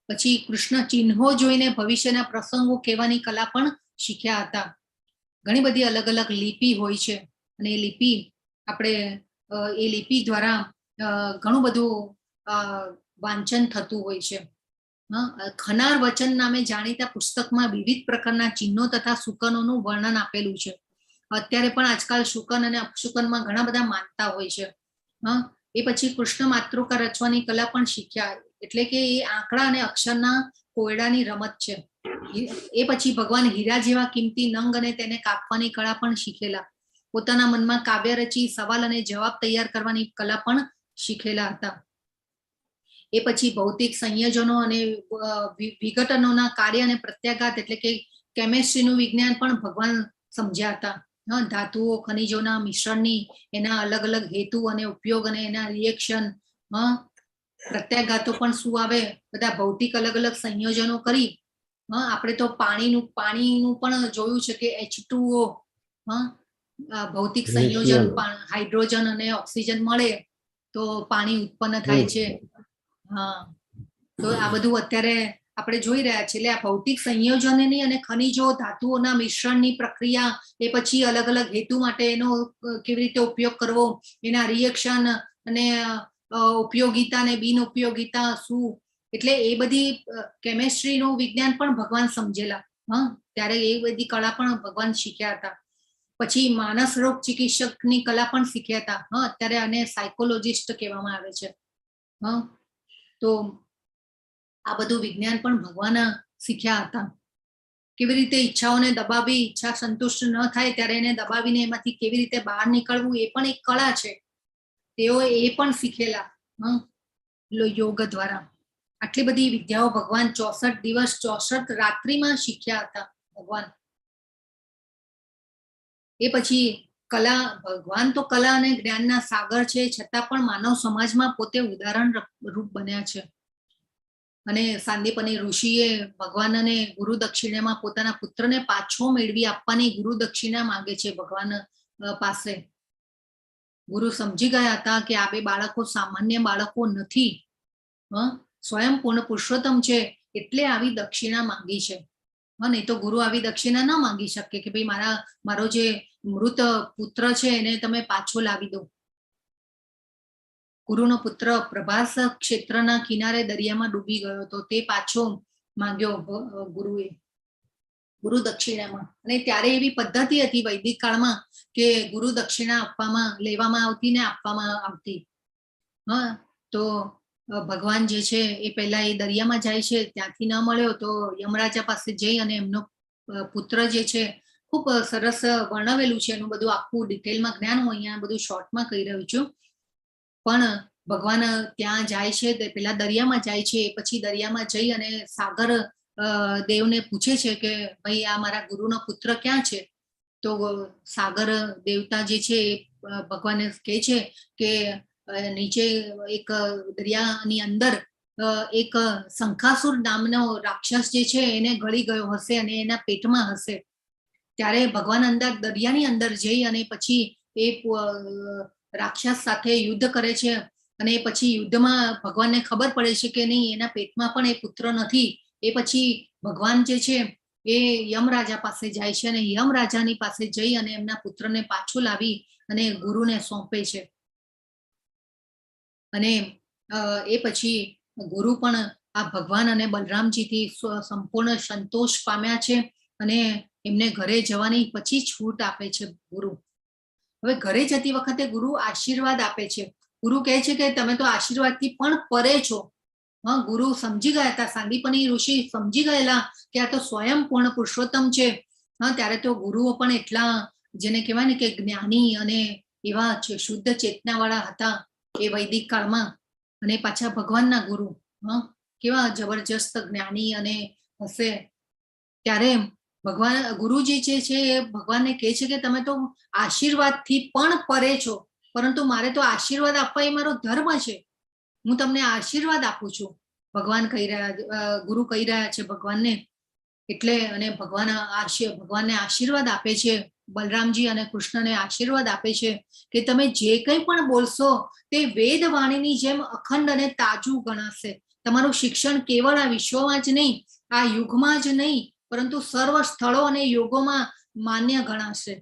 પછી કૃષ્ણ ચિહ્નો જોઈને ભવિષ્યના પ્રસંગો કહેવાની કલા પણ શીખ્યા હતા. ઘણી બધી અલગ અલગ લિપિ હોય છે અને એ લિપિ આપણે એ લિપિ દ્વારા ઘણું બધું વાંચન થતું હોય છે. ખનાર વચન નામે જાણીતા પુસ્તકમાં વિવિધ પ્રકારના ચિહ્નો તથા શુકનોનું વર્ણન આપેલું છે. અત્યારે પણ આજકાલ શુકન અને અપશુકનમાં ઘણા બધા માનતા હોય છે. એ પછી કૃષ્ણ માતૃકા રચવાની કલા પણ શીખ્યા, એટલે કે એ આંકડા અને અક્ષરના કોયડાની રમત છે. એ પછી ભગવાન હીરા જેવા કિંમતી નંગ અને તેને કાપવાની કળા પણ શીખેલા. પોતાના મનમાં કાવ્ય રચી સવાલ અને જવાબ તૈયાર કરવાની કલા પણ શીખેલા હતા. એ પછી ભૌતિક સંયોજનો અને વિઘટનોના કાર્ય અને પ્રત્યાઘાત એટલે કે કેમેસ્ટ્રીનું વિજ્ઞાન પણ ભગવાન સમજ્યા હતા. ધાતુઓ ખનિજોના મિશ્રણની એના અલગ અલગ હેતુ અને ઉપયોગ અને એના રિએક્શન, પ્રત્યાઘાતો પણ શું આવે, બધા ભૌતિક અલગ અલગ સંયોજનો કરી. આપણે તો પાણીનું પણ જોયું છે કે H2O, ભૌતિક સંયોજન, હાઇડ્રોજન અને ઓક્સિજન મળે તો પાણી ઉત્પન્ન થાય છે. તો આ બધું અત્યારે આપણે જોઈ રહ્યા છીએ. એટલે આ ભૌતિક સંયોજનની અને ખનિજો ધાતુઓના મિશ્રણની પ્રક્રિયા, એ પછી અલગ અલગ હેતુ માટે એનો કેવી રીતે ઉપયોગ કરવો, એના રિએક્શન અને ઉપયોગિતા અને બિન ઉપયોગિતા શું, એટલે એ બધી કેમેસ્ટ્રીનું વિજ્ઞાન પણ ભગવાન સમજેલા. ત્યારે એ બધી કળા પણ ભગવાન શીખ્યા હતા. પછી માનસ રોગ ચિકિત્સકની કલા પણ શીખ્યા હતા. અત્યારે આને સાયકોલોજિસ્ટ કહેવામાં આવે છે. તો આ બધું વિજ્ઞાન પણ ભગવાન શીખ્યા હતા. કેવી રીતે ઈચ્છાઓને દબાવી, ઈચ્છા સંતુષ્ટ ન થાય ત્યારે એને દબાવીને એમાંથી કેવી રીતે બહાર નીકળવું, એ પણ એક કળા છે. તેઓ એ પણ શીખેલા યોગ દ્વારા. આટલી બધી વિદ્યાઓ ભગવાન 64 દિવસ 64 રાત્રિમાં શીખ્યા હતા ભગવાન. એ પછી કલા, ભગવાન તો કલા અને જ્ઞાનના સાગર છે, છતાં પણ માનવ સમાજમાં પોતે ઉદાહરણ રૂપ બન્યા છે. અને સાંદીપની ઋષિએ ભગવાનને ગુરુ દક્ષિણામાં પોતાના પુત્રને પાછો મેળવી આપવાની ગુરુ દક્ષિણા માંગે છે ભગવાન પાસે. ગુરુ સમજી ગયા હતા કે આ બે બાળકો સામાન્ય બાળકો નથી, સ્વયં પૂર્ણ પુરુષોત્તમ છે, એટલે આવી દક્ષિણા માંગી છે. નહીં તો ગુરુ આવી દક્ષિણા ન માંગી શકે કે ભાઈ મારો જે મૃત પુત્ર છે એને તમે પાછો લાવી દો. ગુરુનો પુત્ર પ્રભાસ ક્ષેત્રના કિનારે દરિયામાં ડૂબી ગયો હતો, તે પાછો માંગ્યો ગુરુએ ગુરુ દક્ષિણામાં. અને ત્યારે એવી પદ્ધતિ હતી વૈદિક કાળમાં કે ગુરુ દક્ષિણા લેવામાં આવતી ને આપવામાં આવતી. તો ભગવાન જે છે એ પહેલા એ દરિયામાં જાય છે, ત્યાંથી ન મળ્યો તો યમરાજા પાસે જઈ અને એમનો પુત્ર જે છે, ખૂબ સરસ વર્ણવેલું છે એનું બધું આખું ડિટેલમાં જ્ઞાન હું અહીંયા બધું શોર્ટમાં કહી રહ્યું છું. પણ ભગવાન ત્યાં જાય છે, પેલા દરિયામાં જાય છે, પછી દરિયામાં જઈ અને સાગર દેવને પૂછે છે કે ભાઈ આ મારા ગુરુનો પુત્ર ક્યાં છે. તો સાગર દેવતા જે છે ભગવાનને કહે છે કે નીચે એક દરિયાની અંદર એક શંખાસુર નામનો રાક્ષસ જે છે એને ગળી ગયો હશે અને એના પેટમાં હશે. ત્યારે ભગવાન દરિયાની અંદર જઈ અને પછી એ રાક્ષસ સાથે યુદ્ધ કરે છે. અને પછી યુદ્ધમાં ભગવાનને ખબર પડે છે કે નહીં, એના પેટમાં પણ એ પુત્ર નથી. એ પછી ભગવાન જે છે એ યમરાજા પાસે જાય છે અને યમરાજાની પાસે જઈ અને એમના પુત્રને પાછું લાવી અને ગુરુને સોંપે છે. અને એ પછી ગુરુ પણ આ ભગવાન અને બલરામજીથી સંપૂર્ણ સંતોષ પામ્યા છે અને એમને ઘરે જવાની પછી છૂટ આપે છે ગુરુ. હવે ઘરે જતી વખતે ગુરુ આશીર્વાદ આપે છે. ગુરુ કહે છે કે તમે તો આશીર્વાદથી પણ પરે છો. ગુરુ સમજી ગયા હતા, સાંદીપની ઋષિ સમજી ગયેલા કે આ તો સ્વયં પૂર્ણ પુરુષોત્તમ છે. ત્યારે તો ગુરુઓ પણ એટલા, જેને કહેવાય ને કે જ્ઞાની અને એવા શુદ્ધ ચેતના વાળા હતા એ વૈદિક કાળમાં. અને પાછા ભગવાનના ગુરુ કેવા જબરજસ્ત જ્ઞાની અને હશે. ત્યારે ભગવાન ગુરુજી જે છે એ ભગવાનને કહે છે કે તમે તો આશીર્વાદથી પણ પરે છો, પરંતુ મારે તો આશીર્વાદ આપવા એ મારો ધર્મ છે. હું તમને આશીર્વાદ આપું છું. ગુરુ કહી રહ્યા છે ભગવાનને. એટલે અને ભગવાનને આશીર્વાદ આપે છે. બલરામજી અને કૃષ્ણને આશીર્વાદ આપે છે કે તમે જે કંઈ પણ બોલશો તે વેદ વાણીની જેમ અખંડ અને તાજું ગણાશે. તમારું શિક્ષણ કેવળ આ વિશ્વમાં જ નહીં, આ યુગમાં જ નહીં, પરંતુ સર્વ સ્થળો અને યોગોમાં માન્ય ગણાશે.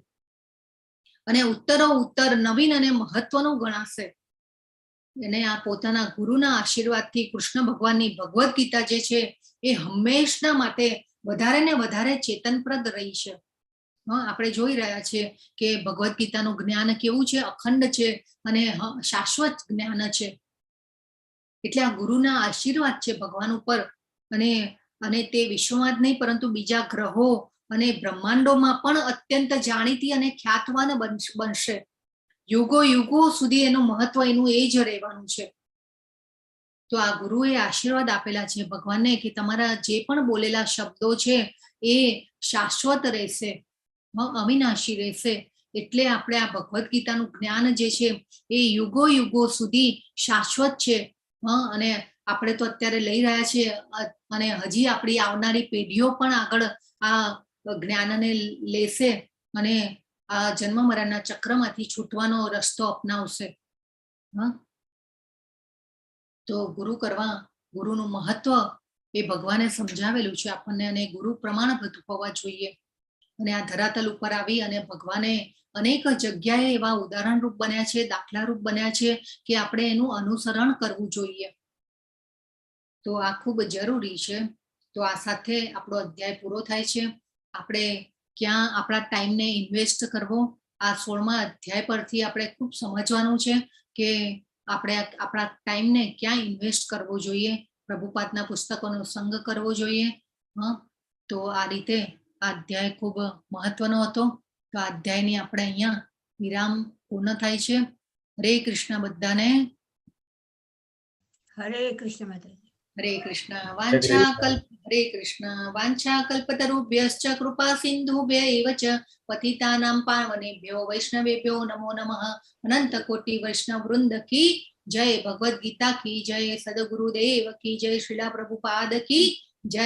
અને ઉત્તરો ઉત્તર નવીન અને મહત્વનું ગણાશે. એને આ પોતાના ગુરુના આશીર્વાદથી કૃષ્ણ ભગવાનની ભગવદ્ ગીતા જે છે એ હંમેશના માટે વધારે ને વધારે ચેતનપ્રદ રહી છે. આપણે જોઈ રહ્યા છીએ કે ભગવદ્ ગીતાનું જ્ઞાન કેવું છે, અખંડ છે અને શાશ્વત જ્ઞાન છે. એટલે આ ગુરુના આશીર્વાદ છે ભગવાન ઉપર, અને તે વિશ્વમાં જ નહીં પરંતુ બીજા ગ્રહો અને બ્રહ્માંડોમાં પણ અત્યંત જાણીતી અને ખ્યાતવાન બનશે. યુગો યુગો સુધી એનું મહત્વ એનું એ જ રહેવાનું છે. તો આ ગુરુએ આશીર્વાદ આપેલા છે ભગવાનને કે તમારા જે પણ બોલેલા શબ્દો છે એ શાશ્વત રહેશે, અવિનાશી રહેશે. એટલે આપણે આ ભગવદ્ ગીતાનું જ્ઞાન જે છે એ યુગો યુગો સુધી શાશ્વત છે. અને આપણે તો અત્યારે લઈ રહ્યા છીએ અને હજી આપણી આવનારી પેઢીઓ પણ આગળ આ જ્ઞાનને લેશે અને આ જન્મ મરણના ચક્રમાંથી છૂટવાનો રસ્તો અપનાવશે. તો ગુરુનું મહત્વ એ ભગવાને સમજાવેલું છે આપણને, અને ગુરુ પ્રમાણભૂત હોવા જોઈએ. અને આ ધરાતલ ઉપર આવી અને ભગવાને અનેક જગ્યાએ એવા ઉદાહરણરૂપ બન્યા છે, દાખલારૂપ બન્યા છે કે આપણે એનું અનુસરણ કરવું જોઈએ. તો આ ખૂબ જરૂરી છે. તો આ સાથે આપણો અધ્યાય પૂરો થાય છે. આપણે ક્યાં આપણા ટાઈમને ઇન્વેસ્ટ કરવો, આ 16મા અધ્યાય પરથી આપણે ખૂબ સમજવાનું છે કે આપણે આપણા ટાઈમને ક્યાં ઇન્વેસ્ટ કરવો જોઈએ, પ્રભુપાદના પુસ્તકોનો સંગ કરવો જોઈએ. તો આ રીતે આ અધ્યાય ખૂબ મહત્વનો હતો. તો આ અધ્યાયની આપણે અહીંયા વિરામ પૂર્ણ થાય છે. હરે કૃષ્ણ બધાને. હરે કૃષ્ણ માતાજી. હરે કૃષ્ણ વાંછા કલ્પતરુભ્યશ્ચ કૃપા સિંધુભ્ય એવ ચ પતિતાનાં પાવનેભ્યો વૈષ્ણવેભ્યો નમો નમઃ. અનંત કોટિ વૈષ્ણવ વૃંદ કી જય. ભગવદ ગીતા કી જય. સદગુરુદેવ કી જય. શ્રીલા પ્રભુપાદ કી જય.